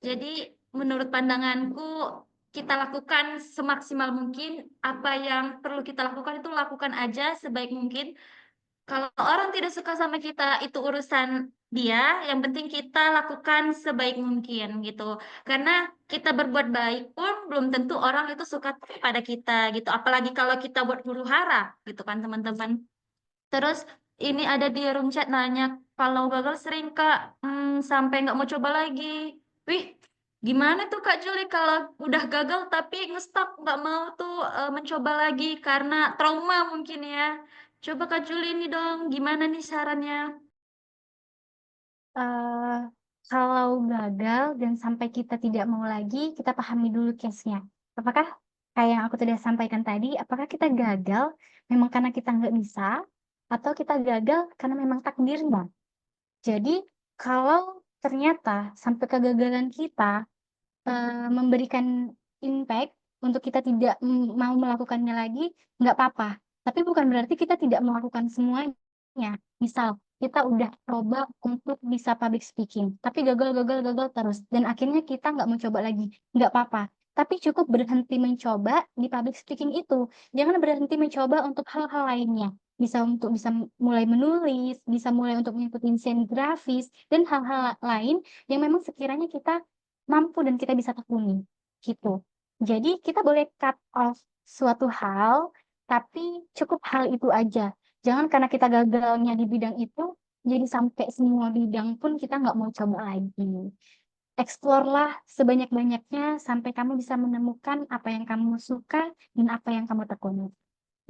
Jadi menurut pandanganku kita lakukan semaksimal mungkin apa yang perlu kita lakukan itu lakukan aja sebaik mungkin. Kalau orang tidak suka sama kita itu urusan dia, yang penting kita lakukan sebaik mungkin gitu. Karena kita berbuat baik pun belum tentu orang itu suka pada kita gitu. Apalagi kalau kita buat huru hara gitu kan teman-teman. Terus ini ada di room chat nanya, kalau gagal sering Kak, sampai nggak mau coba lagi. Wih, gimana tuh Kak Juli kalau udah gagal tapi ngestak nggak mau tuh mencoba lagi karena trauma mungkin ya. Coba Kak Juli ini dong, gimana nih sarannya? eh Kalau gagal dan sampai kita tidak mau lagi, kita pahami dulu case-nya. Apakah kayak yang aku sudah sampaikan tadi, apakah kita gagal memang karena kita nggak bisa, atau kita gagal karena memang takdirnya? Jadi, kalau ternyata sampai kegagalan kita memberikan impact untuk kita tidak mau melakukannya lagi, nggak apa-apa. Tapi bukan berarti kita tidak melakukan semuanya. Misal, kita udah coba untuk bisa public speaking, tapi gagal, gagal, gagal terus. Dan akhirnya kita nggak mau coba lagi. Nggak apa-apa. Tapi cukup berhenti mencoba di public speaking itu. Jangan berhenti mencoba untuk hal-hal lainnya. Bisa mulai menulis, bisa mulai untuk mengikuti desain grafis, dan hal-hal lain yang memang sekiranya kita mampu dan kita bisa tekuni gitu. Jadi kita boleh cut off suatu hal, tapi cukup hal itu aja. Jangan karena kita gagalnya di bidang itu, jadi sampai semua bidang pun kita nggak mau coba lagi. Explore-lah sebanyak-banyaknya sampai kamu bisa menemukan apa yang kamu suka dan apa yang kamu tekuni.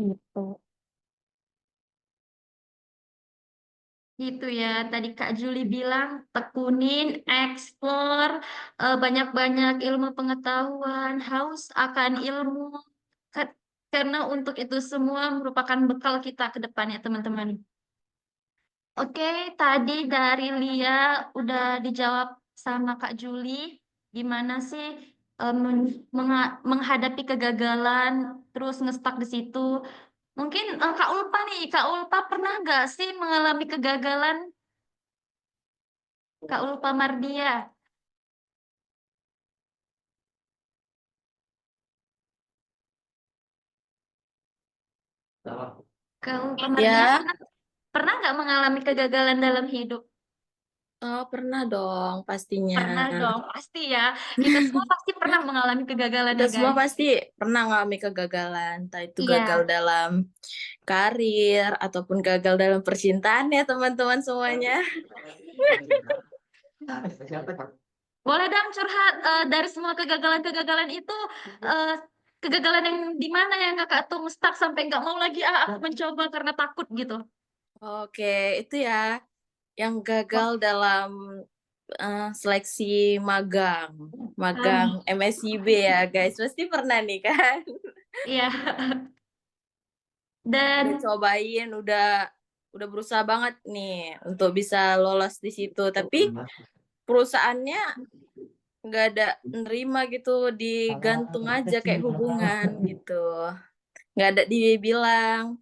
Gitu. Gitu ya, tadi Kak Juli bilang tekunin, explore, banyak-banyak ilmu pengetahuan, haus akan ilmu. Ka- Karena untuk itu semua merupakan bekal kita ke depannya, teman-teman. Oke, tadi dari Lia udah dijawab sama Kak Juli, gimana sih menghadapi kegagalan, terus ngestak di situ. Mungkin Kak Ulpa nih, Kak Ulpa pernah nggak sih mengalami kegagalan? Kak Ulpa Mardia. Kak Ulpa Mardia Ya, pernah nggak mengalami kegagalan dalam hidup? oh pernah dong pastinya. Pernah dong, pasti ya. Kita semua pasti pernah mengalami kegagalan Kita ya, semua guys. pasti pernah mengalami kegagalan, entah itu gagal Iya. dalam karir ataupun gagal dalam percintaan ya teman-teman semuanya. Boleh dong curhat dari semua kegagalan-kegagalan itu, eh, kegagalan yang di mana yang kakak tuh stuck sampai nggak mau lagi aku mencoba karena takut gitu. Oke, itu ya yang gagal dalam seleksi magang, magang Um, MSIB ya guys, pasti pernah nih kan. iya. Udah Dan cobain, udah berusaha banget nih untuk bisa lolos di situ, tapi perusahaannya nggak ada nerima gitu, digantung aja kayak hubungan gitu, nggak ada dibilang.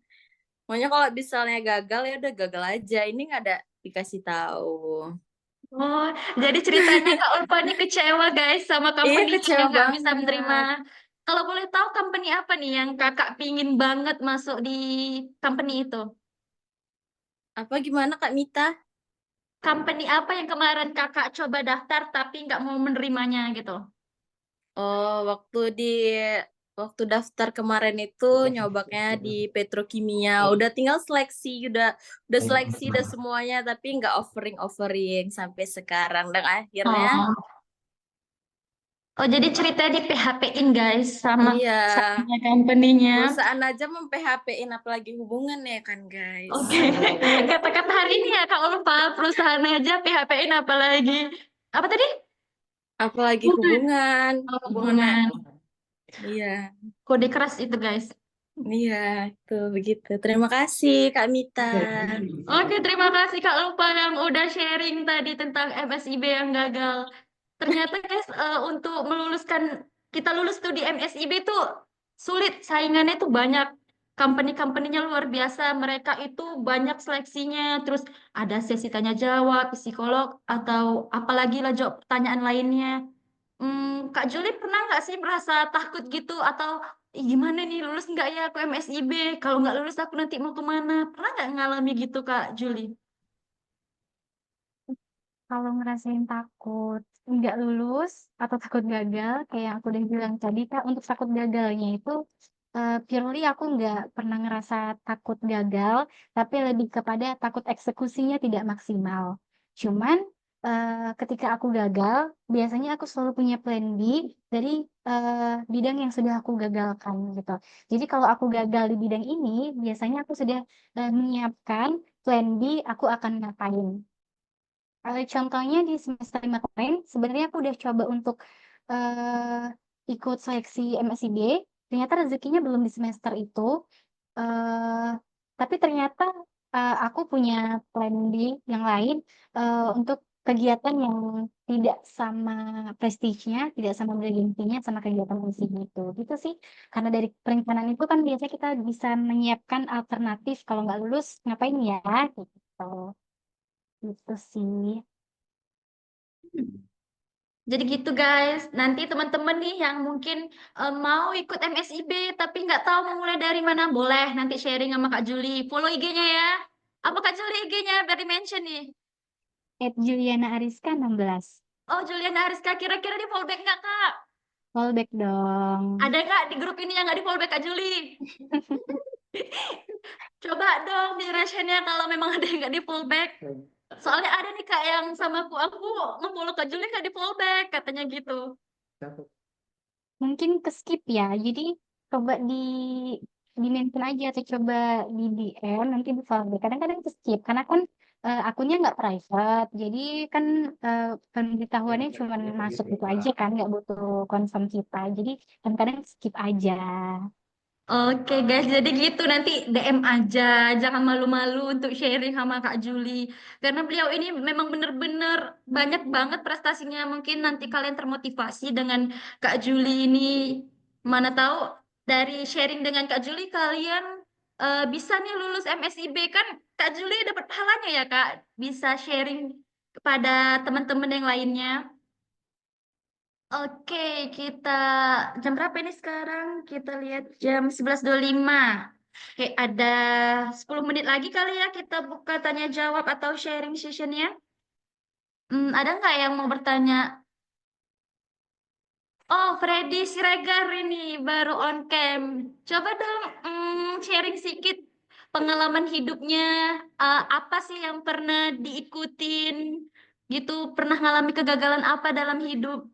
Pokoknya kalau misalnya gagal ya udah gagal aja, ini nggak ada dikasih tahu. oh, jadi ceritanya Kak Ulfa ini kecewa guys sama Iya company-nya kecewa yang nggak bisa menerima. banget. Kalau boleh tahu company apa nih yang kakak pingin banget masuk di company itu? Apa gimana Kak Mita? Company apa yang kemarin kakak coba daftar tapi nggak mau menerimanya gitu? Oh, waktu daftar kemarin itu nyobaknya di petrokimia. Udah tinggal seleksi, udah seleksi udah semuanya, tapi nggak offering sampai sekarang. Dan akhirnya, Oh, oh jadi cerita di PHP-in guys iya, sama company-nya. perusahaan aja mem-PHP-in apalagi hubungan ya kan guys. Oke, kata-kata hari ini ya Kak Ulfa, perusahaan aja PHP-in apalagi apa tadi? Apalagi Hubungan. hubungan, Oh, hubungan. hubungan. Iya, Kode keras itu guys. iya, itu begitu. Terima kasih Kak Mita. Oke, terima kasih Kak Lupa yang udah sharing tadi tentang MSIB yang gagal. Ternyata guys, untuk kita lulus tuh di MSIB tuh sulit, saingannya tuh banyak. Company-companynya luar biasa, mereka itu banyak seleksinya, terus ada sesi tanya jawab, psikolog, atau apalagi lah jawab pertanyaan lainnya. Kak Juli pernah nggak sih merasa takut gitu atau "Ih, gimana nih lulus nggak ya aku MSIB? Kalau nggak lulus aku nanti mau kemana?" Pernah nggak ngalami gitu Kak Juli? Kalau ngerasain takut nggak lulus atau takut gagal, kayak yang aku udah bilang tadi Kak, untuk takut gagalnya itu purely aku nggak pernah ngerasa takut gagal, tapi lebih kepada takut eksekusinya tidak maksimal. Cuman ketika aku gagal, biasanya aku selalu punya plan B dari bidang yang sudah aku gagalkan gitu. Jadi kalau aku gagal di bidang ini, biasanya aku sudah menyiapkan plan B aku akan ngapain. Contohnya di semester 5 kemarin, sebenarnya aku udah coba untuk eh, ikut seleksi MSIB. Ternyata rezekinya belum di semester itu. eh, tapi ternyata aku punya plan B yang lain untuk kegiatan yang tidak sama prestisnya, tidak sama bergengsinya sama kegiatan MSIB itu. Gitu sih. Karena dari perencanaan itu kan biasanya kita bisa menyiapkan alternatif kalau nggak lulus ngapain ya gitu. Gitu sih. Jadi gitu guys, nanti teman-teman nih yang mungkin mau ikut MSIB tapi nggak tahu mau mulai dari mana, boleh nanti sharing sama Kak Juli. Follow IG-nya ya. Apa Kak Juli IG-nya? Biar di-mention nih. Juliana Ariska 16. Oh, Juliana Ariska, kira-kira di fallback nggak Kak? Fallback dong. Ada nggak di grup ini yang nggak di fallback Kak Juli? Coba dong di nya kalau memang ada yang nggak di fallback. Soalnya ada nih Kak yang sama aku nge-follow Kak Juli nggak di fallback, katanya gitu. Mungkin ke skip ya. Jadi coba di mention aja atau coba di DM nanti di fallback. Kadang-kadang ke skip karena kan akunnya nggak private, jadi kan pemberitahuannya cuma masuk itu aja kan, nggak butuh confirm kita, jadi kadang-kadang skip aja. Oke guys, jadi gitu nanti DM aja, jangan malu-malu untuk sharing sama Kak Juli. Karena beliau ini memang benar-benar banyak banget prestasinya. Mungkin nanti kalian termotivasi dengan Kak Juli ini. Mana tahu dari sharing dengan Kak Juli kalian bisa nih lulus MSIB kan Kak Juli dapat pahalanya ya Kak. Bisa sharing kepada teman-teman yang lainnya. Oke, kita jam berapa ini sekarang? Kita lihat jam 11.25. Oke, ada 10 menit lagi kali ya kita buka tanya jawab atau sharing sessionnya. Ada nggak yang mau bertanya? Oh, Freddy Siregar ini baru on cam. Coba dong sharing sedikit pengalaman hidupnya. Apa sih yang pernah diikutin? Gitu, pernah ngalami kegagalan apa dalam hidup?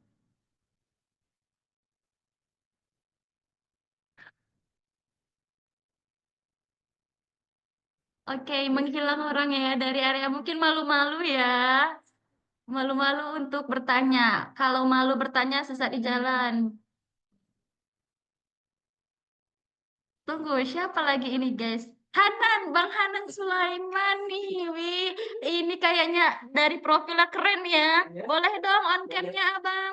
Oke, menghilang orang ya dari area mungkin malu-malu ya. Malu-malu untuk bertanya. Kalau malu bertanya sesat di jalan. Tunggu, siapa lagi ini guys? Hanan, Bang Hanan Sulaiman nih. Wih, ini kayaknya dari profilnya keren ya. Boleh dong on cam-nya Abang.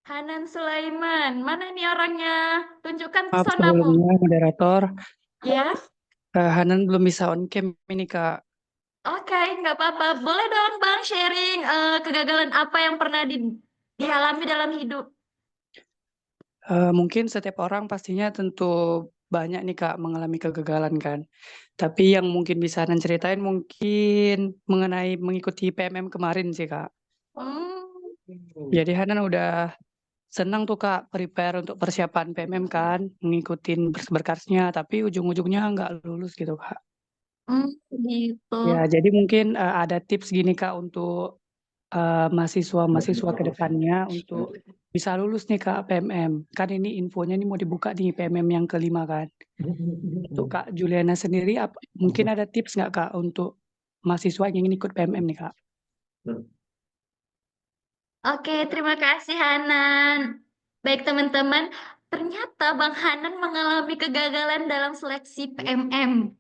Hanan Sulaiman, mana nih orangnya? Tunjukkan Maaf pesonamu. sebelumnya moderator, Ya, Hanan belum bisa on cam ini Kak. oke, nggak apa-apa. Boleh dong Bang sharing kegagalan apa yang pernah dialami dalam hidup. Mungkin setiap orang pastinya tentu banyak nih Kak mengalami kegagalan kan. Tapi yang mungkin bisa Hanan ceritain mungkin mengenai mengikuti PMM kemarin sih Kak. Hmm. Jadi Hanan udah senang tuh Kak prepare untuk persiapan PMM kan, ngikutin berkasnya, tapi ujung-ujungnya nggak lulus gitu Kak. Gitu. Ya jadi mungkin ada tips gini Kak untuk mahasiswa-mahasiswa ke depannya untuk bisa lulus nih Kak PMM. Kan ini infonya nih mau dibuka nih PMM yang kelima kan. Untuk Kak Juliana sendiri mungkin ada tips nggak Kak untuk mahasiswa yang ingin ikut PMM nih Kak? Oke, terima kasih Hanan. Baik teman-teman, ternyata Bang Hanan mengalami kegagalan dalam seleksi PMM.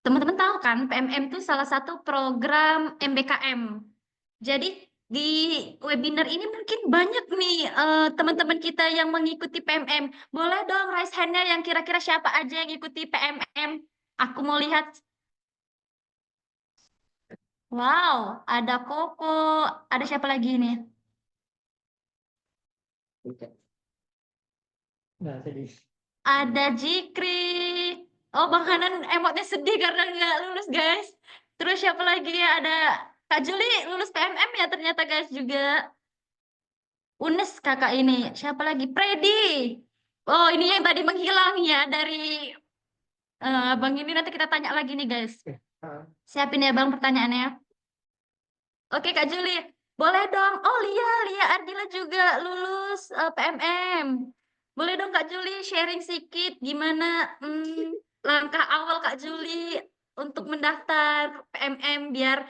Teman-teman tahu kan, PMM itu salah satu program MBKM. Jadi di webinar ini mungkin banyak nih teman-teman kita yang mengikuti PMM. Boleh dong raise hand-nya yang kira-kira siapa aja yang ikuti PMM? Aku mau lihat. Wow, ada Koko. Ada siapa lagi nih? Ada Jikri. Oh, Bang Hanan emotnya sedih karena nggak lulus, guys. Terus siapa lagi ya? Ada Kak Juli lulus PMM ya ternyata, guys, juga. Unes kakak ini. Siapa lagi? Freddy. Oh, ini yang tadi menghilang ya dari Bang ini nanti kita tanya lagi nih, guys. Siapin ya, Bang, pertanyaannya. Oke, Kak Juli. Boleh dong. Oh, Lia Ardila juga lulus PMM. Boleh dong, Kak Juli, sharing sedikit gimana langkah awal Kak Juli untuk mendaftar PMM biar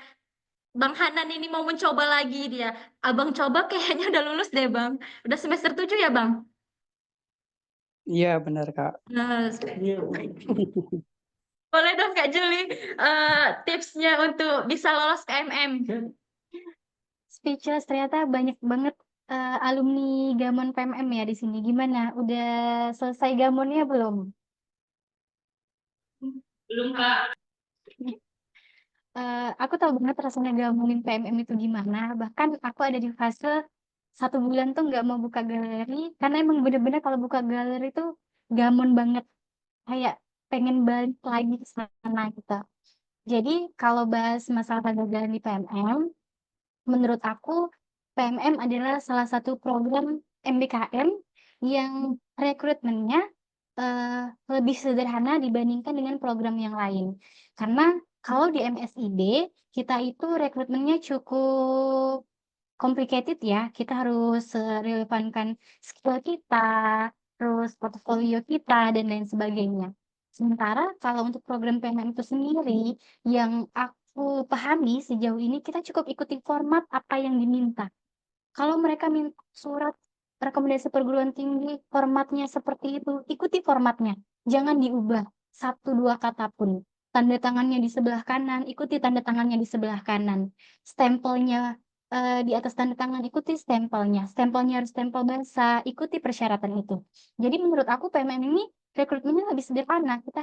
Bang Hanan ini mau mencoba lagi dia. Abang coba kayaknya udah lulus deh, Bang. Udah semester 7 ya, Bang? Iya benar Kak. Nah, boleh dong Kak Juli tipsnya untuk bisa lolos PMM. Speechless, ternyata banyak banget alumni Gamon PMM ya di sini. Gimana? Udah selesai Gamonnya belum? Belum, Kak. Aku tahu banget rasanya gamunin PMM itu gimana. Bahkan aku ada di fase 1 bulan tuh nggak mau buka galeri karena emang bener-bener kalau buka galeri itu gamon banget, kayak pengen balik lagi ke sana gitu. Jadi kalau bahas masalah kegagalan di PMM, menurut aku PMM adalah salah satu program MBKM yang rekrutmennya eh, lebih sederhana dibandingkan dengan program yang lain. Karena kalau di MSIB kita itu rekrutmennya cukup complicated ya. Kita harus relevankan skill kita, terus portofolio kita dan lain sebagainya. Sementara kalau untuk program PMM itu sendiri, yang aku pahami sejauh ini kita cukup ikuti format apa yang diminta. Kalau mereka minta surat rekomendasi perguruan tinggi, formatnya seperti itu, ikuti formatnya. Jangan diubah satu dua kata pun. Tanda tangannya di sebelah kanan, ikuti tanda tangannya di sebelah kanan. Stempelnya di atas tanda tangan, ikuti stempelnya. Stempelnya harus stempel basah, ikuti persyaratan itu. Jadi menurut aku PMM ini rekrutmennya lebih sederhana. Kita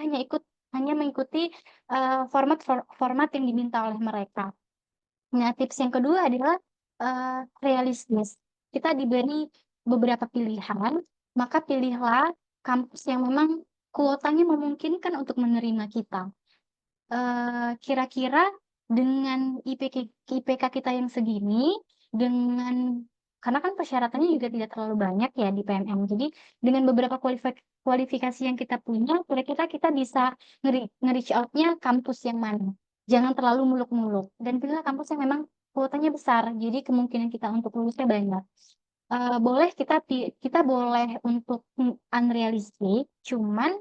hanya mengikuti format yang diminta oleh mereka. Nah, tips yang kedua adalah realistis. Kita diberi beberapa pilihan, maka pilihlah kampus yang memang kuotanya memungkinkan untuk menerima kita. Kira-kira dengan IPK kita yang segini, karena kan persyaratannya juga tidak terlalu banyak ya di PMM. Jadi dengan beberapa kualifikasi yang kita punya, kira-kira kita bisa nge-reach out-nya kampus yang mana. Jangan terlalu muluk-muluk. Dan pilihlah kampus yang memang kuotanya besar, jadi kemungkinan kita untuk lulusnya banyak. Boleh kita boleh untuk unrealistic, cuman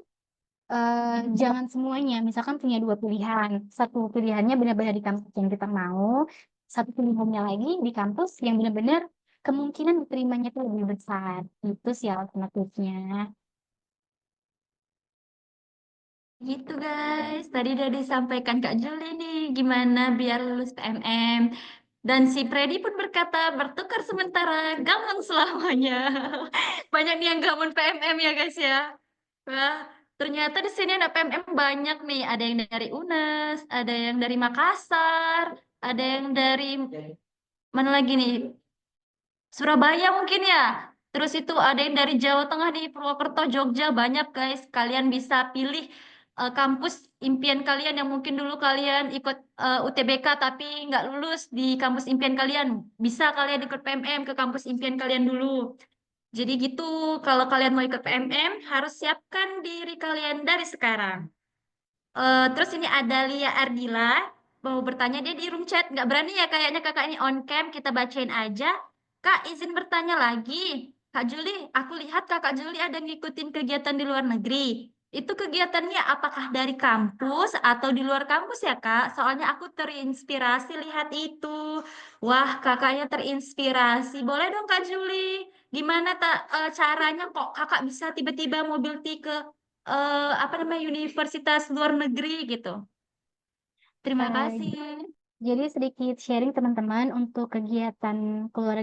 jangan semuanya. Misalkan punya 2 pilihan. Satu pilihannya benar-benar di kampus yang kita mau, satu pilihannya lagi di kampus yang benar-benar kemungkinan diterimanya itu lebih besar. Itu sih alternatifnya. Gitu guys, tadi udah disampaikan Kak Juli nih, gimana biar lulus PMM. Dan si Freddy pun berkata, bertukar sementara, gamon selamanya. Banyak nih yang gamon PMM ya guys ya. Wah, ternyata di sini ada PMM banyak nih. Ada yang dari UNES, ada yang dari Makassar, ada yang dari mana lagi nih? Surabaya mungkin ya. Terus itu ada yang dari Jawa Tengah nih, Purwokerto, Jogja, banyak guys. Kalian bisa pilih kampus impian kalian yang mungkin dulu kalian ikut UTBK tapi nggak lulus di kampus impian kalian. Bisa kalian ikut PMM ke kampus impian kalian dulu. Jadi gitu, kalau kalian mau ikut PMM, harus siapkan diri kalian dari sekarang. Terus ini ada Lia Ardila mau bertanya, dia di room chat nggak berani ya kayaknya kakak ini on cam, kita bacain aja. Kak izin bertanya lagi, Kak Juli, aku lihat kakak Juli ada ngikutin kegiatan di luar negeri. Itu kegiatannya apakah dari kampus atau di luar kampus ya Kak? Soalnya aku terinspirasi lihat itu. Wah, kakaknya terinspirasi. Boleh dong Kak Juli, gimana caranya kok kakak bisa tiba-tiba mobility ke apa namanya universitas luar negeri gitu. Terima Eh, kasih. Jadi sedikit sharing teman-teman untuk kegiatan keluar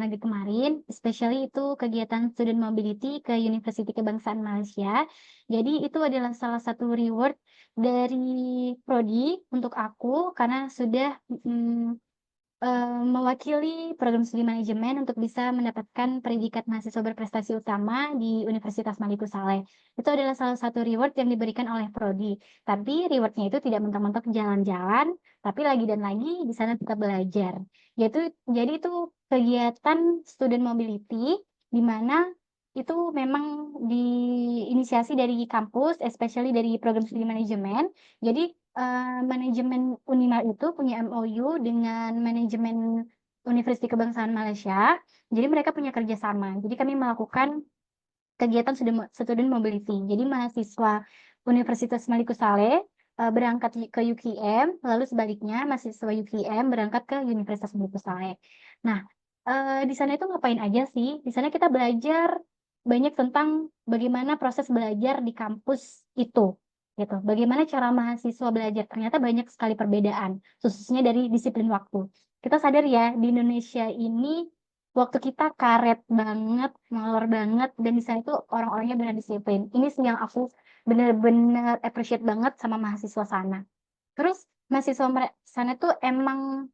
negeri kemarin, especially itu kegiatan student mobility ke University Kebangsaan Malaysia. Jadi itu adalah salah satu reward dari prodi untuk aku karena sudah mewakili program studi manajemen untuk bisa mendapatkan predikat mahasiswa berprestasi utama di Universitas Maliku Saleh. Itu adalah salah satu reward yang diberikan oleh prodi. Tapi rewardnya itu tidak mentok-mentok jalan-jalan, tapi lagi dan lagi di sana tetap belajar. Jadi itu kegiatan student mobility di mana itu memang diinisiasi dari kampus, especially dari program studi manajemen. Jadi manajemen Unimar itu punya MOU dengan manajemen Universitas Kebangsaan Malaysia. Jadi mereka punya kerjasama. Jadi kami melakukan kegiatan student mobility. Jadi mahasiswa Universitas Maliku Saleh berangkat ke UKM, lalu sebaliknya mahasiswa UKM berangkat ke Universitas Maliku Saleh. Nah, di sana itu ngapain aja sih? Di sana kita belajar banyak tentang bagaimana proses belajar di kampus itu gitu. Bagaimana cara mahasiswa belajar? Ternyata banyak sekali perbedaan, khususnya dari disiplin waktu. Kita sadar ya, di Indonesia ini waktu kita karet banget, molor banget, dan di sana itu orang-orangnya benar disiplin. Ini sih yang aku benar-benar appreciate banget sama mahasiswa sana. Terus mahasiswa sana tuh emang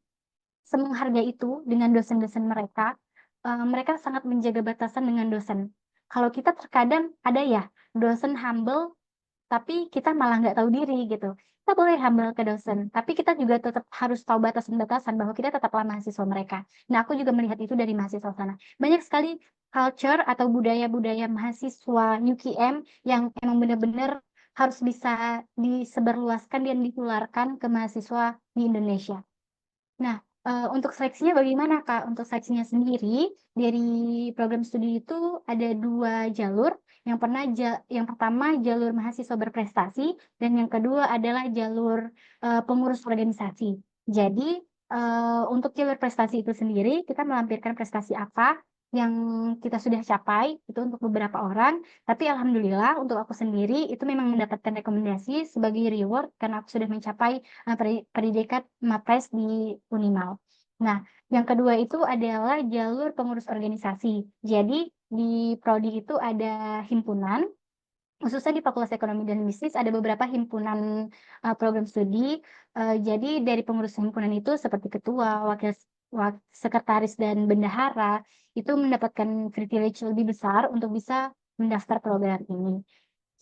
semenghargai itu dengan dosen-dosen mereka. Mereka sangat menjaga batasan dengan dosen. Kalau kita terkadang ada ya dosen humble tapi kita malah nggak tahu diri gitu. Kita boleh humble ke dosen, tapi kita juga tetap harus tahu batasan-batasan bahwa kita tetaplah mahasiswa mereka. Nah, aku juga melihat itu dari mahasiswa sana. Banyak sekali culture atau budaya-budaya mahasiswa UKM yang emang benar-benar harus bisa disebarluaskan dan ditularkan ke mahasiswa di Indonesia. Nah, untuk seleksinya bagaimana, Kak? Untuk seleksinya sendiri, dari program studi itu ada 2 jalur. Yang pertama jalur mahasiswa berprestasi dan yang kedua adalah jalur pengurus organisasi. Jadi untuk jalur prestasi itu sendiri kita melampirkan prestasi apa yang kita sudah capai itu untuk beberapa orang, tapi alhamdulillah untuk aku sendiri itu memang mendapatkan rekomendasi sebagai reward karena aku sudah mencapai predikat MAPRES di Unimal. Nah, yang kedua itu adalah jalur pengurus organisasi. Jadi di prodi itu ada himpunan, khususnya di Fakultas Ekonomi dan Bisnis ada beberapa himpunan program studi. Jadi dari pengurus himpunan itu seperti ketua, sekretaris dan bendahara itu mendapatkan privilege lebih besar untuk bisa mendaftar program ini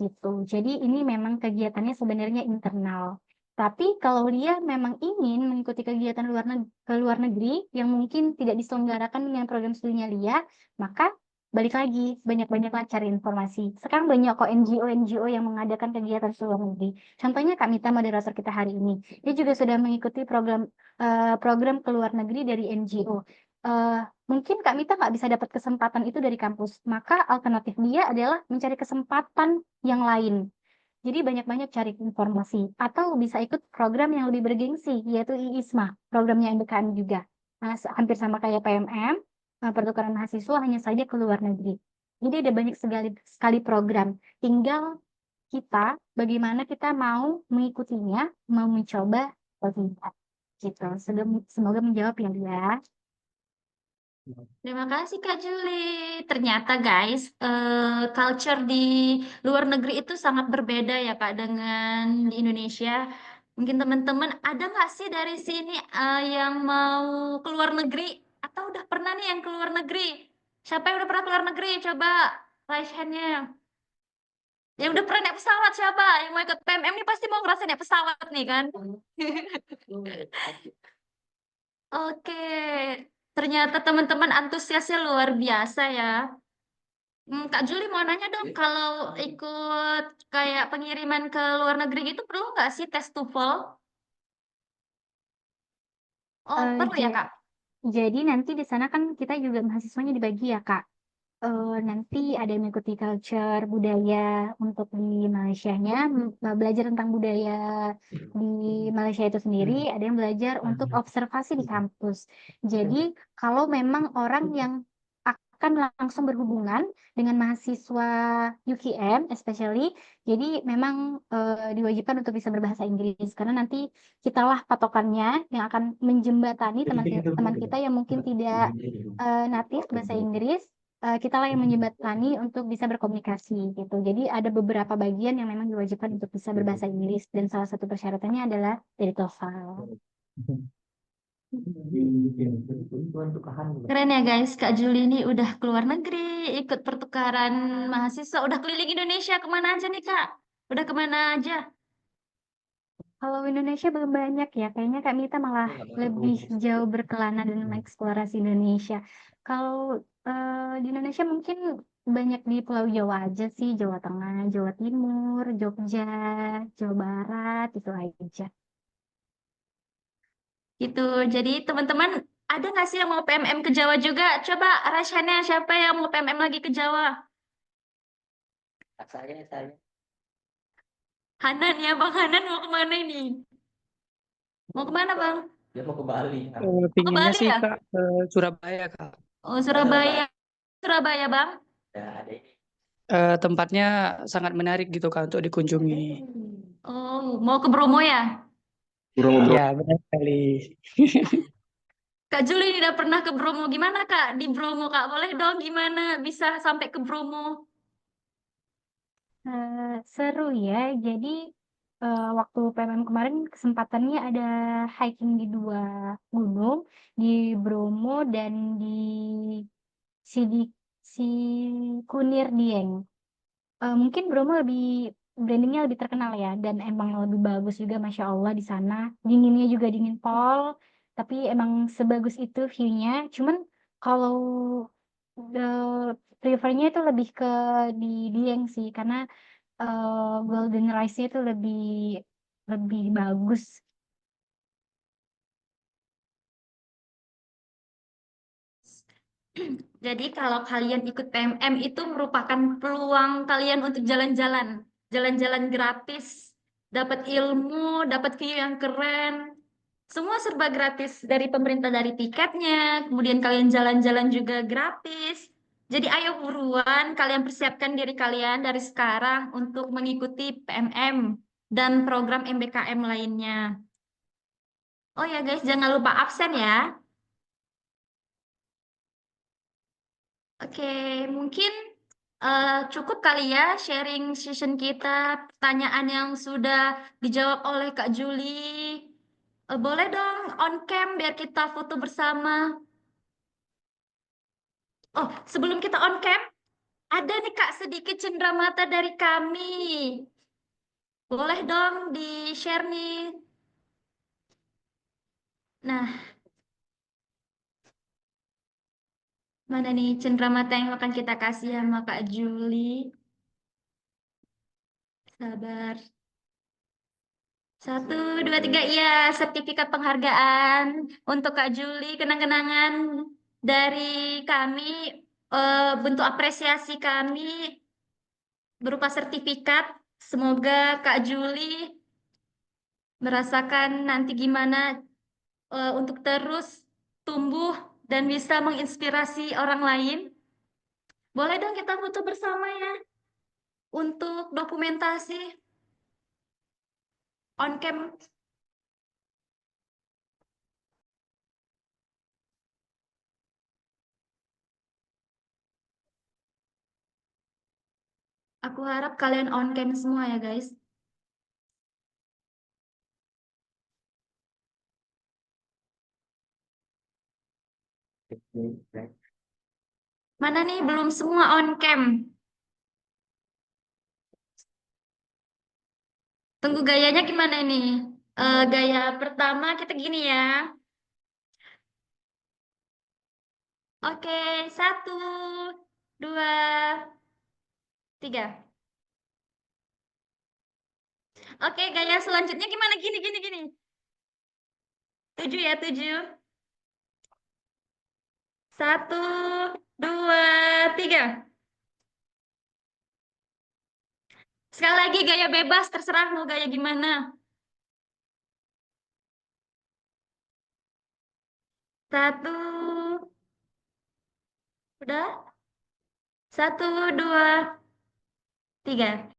gitu. Jadi ini memang kegiatannya sebenarnya internal. Tapi kalau dia memang ingin mengikuti kegiatan ke luar negeri yang mungkin tidak diselenggarakan dengan program studinya dia, maka balik lagi banyak-banyaklah cari informasi. Sekarang banyak kok NGO yang mengadakan kegiatan ke luar negeri. Contohnya Kak Mita, moderator kita hari ini, dia juga sudah mengikuti program ke luar negeri dari NGO. Mungkin Kak Mita nggak bisa dapat kesempatan itu dari kampus, maka alternatif dia adalah mencari kesempatan yang lain. Jadi banyak-banyak cari informasi atau bisa ikut program yang lebih bergengsi yaitu IISMA, programnya MBKM juga. Hampir sama kayak PMM, pertukaran mahasiswa hanya saja ke luar negeri. Jadi ada banyak sekali program. Tinggal kita bagaimana kita mau mengikutinya, mau mencoba atau tidak. Gitu. Semoga menjawab ya Lia. Terima kasih Kak Juli. Ternyata guys, culture di luar negeri itu sangat berbeda ya Kak dengan di Indonesia. Mungkin teman-teman ada nggak sih dari sini yang mau ke luar negeri atau udah pernah nih yang ke luar negeri? Siapa yang udah pernah ke luar negeri? Coba raise hand-nya. Yang udah pernah naik pesawat siapa? Yang mau ikut PMM nih pasti mau ngerasain naik pesawat nih kan? Oke, ternyata teman-teman antusiasnya luar biasa ya. Kak Juli mau nanya dong, kalau ikut kayak pengiriman ke luar negeri gitu perlu nggak sih tes TOEFL? Oh, perlu ya Kak? Jadi nanti di sana kan kita juga mahasiswanya dibagi ya Kak. Nanti ada yang mengikuti culture budaya untuk di Malaysianya, belajar tentang budaya di Malaysia itu sendiri, ada yang belajar untuk observasi di kampus. Jadi kalau memang orang yang akan langsung berhubungan dengan mahasiswa UKM, especially, jadi memang diwajibkan untuk bisa berbahasa Inggris karena nanti kitalah patokannya yang akan menjembatani teman kita yang mungkin tidak natif bahasa Inggris, kita lah yang menjembatani untuk bisa berkomunikasi gitu. Jadi ada beberapa bagian yang memang diwajibkan untuk bisa berbahasa Inggris dan salah satu persyaratannya adalah dari TOEFL. Keren ya guys, Kak Juli ini udah keluar negeri, ikut pertukaran mahasiswa, udah keliling Indonesia, kemana aja nih Kak? Udah kemana aja? Kalau Indonesia belum banyak ya, kayaknya Kak Mita malah lebih jauh berkelana dan mengeksplorasi Indonesia. Kalau di Indonesia mungkin banyak di Pulau Jawa aja sih, Jawa Tengah, Jawa Timur, Jogja, Jawa Barat, itu aja. Gitu, jadi teman-teman ada nggak sih yang mau PMM ke Jawa juga? Coba rasionnya siapa yang mau PMM lagi ke Jawa? Saya. Hanan ya, Bang Hanan mau kemana ini? Mau kemana Bang? Dia mau ke Bali. Ke Pinginnya Bali sih ya? Kak ke Surabaya Kak. Oh Surabaya, Surabaya Bang. Ada ini. Tempatnya sangat menarik gitu Kak untuk dikunjungi. Oh mau ke Bromo ya? Ya benar sekali. Kak Juli udah pernah ke Bromo, gimana Kak di Bromo Kak? Boleh dong gimana bisa sampai ke Bromo? Seru ya, jadi waktu PMM kemarin kesempatannya ada hiking di 2 gunung, di Bromo dan di Sikunir Dieng. Mungkin Bromo brandingnya lebih terkenal ya, dan emang lebih bagus juga Masya Allah di sana. Dinginnya juga dingin pol, tapi emang sebagus itu view-nya. Cuman kalau prefernya itu lebih ke di Dieng sih, karena golden rice-nya itu lebih bagus. Jadi kalau kalian ikut PMM itu merupakan peluang kalian untuk jalan-jalan, jalan-jalan gratis, dapat ilmu, dapat view yang keren. Semua serba gratis dari pemerintah, dari tiketnya, kemudian kalian jalan-jalan juga gratis. Jadi ayo buruan kalian persiapkan diri kalian dari sekarang untuk mengikuti PMM dan program MBKM lainnya. Oh ya guys, jangan lupa absen ya. Oke, mungkin cukup kali ya sharing session kita, pertanyaan yang sudah dijawab oleh Kak Juli. Boleh dong on cam biar kita foto bersama. Oh, sebelum kita on cam, ada nih Kak sedikit cenderamata dari kami. Boleh dong di-share nih. Nah, mana nih cenderamata yang akan kita kasih sama Kak Juli? Sabar. 1, 2, 3, iya, sertifikat penghargaan untuk Kak Juli, kenang-kenangan dari kami, bentuk apresiasi kami berupa sertifikat. Semoga Kak Juli merasakan nanti gimana untuk terus tumbuh dan bisa menginspirasi orang lain. Boleh dong kita foto bersama ya untuk dokumentasi on cam. Aku harap kalian on cam semua ya guys. Mana nih belum semua on cam? Tunggu gayanya gimana nih? Gaya pertama kita gini ya. Oke, 1, 2, 3. Oke, gaya selanjutnya gimana? Gini, gini, gini. 7 ya, 7. 1, 2, 3. Sekali lagi gaya bebas, terserah mau gaya gimana. 1, udah? 1, 2, 3.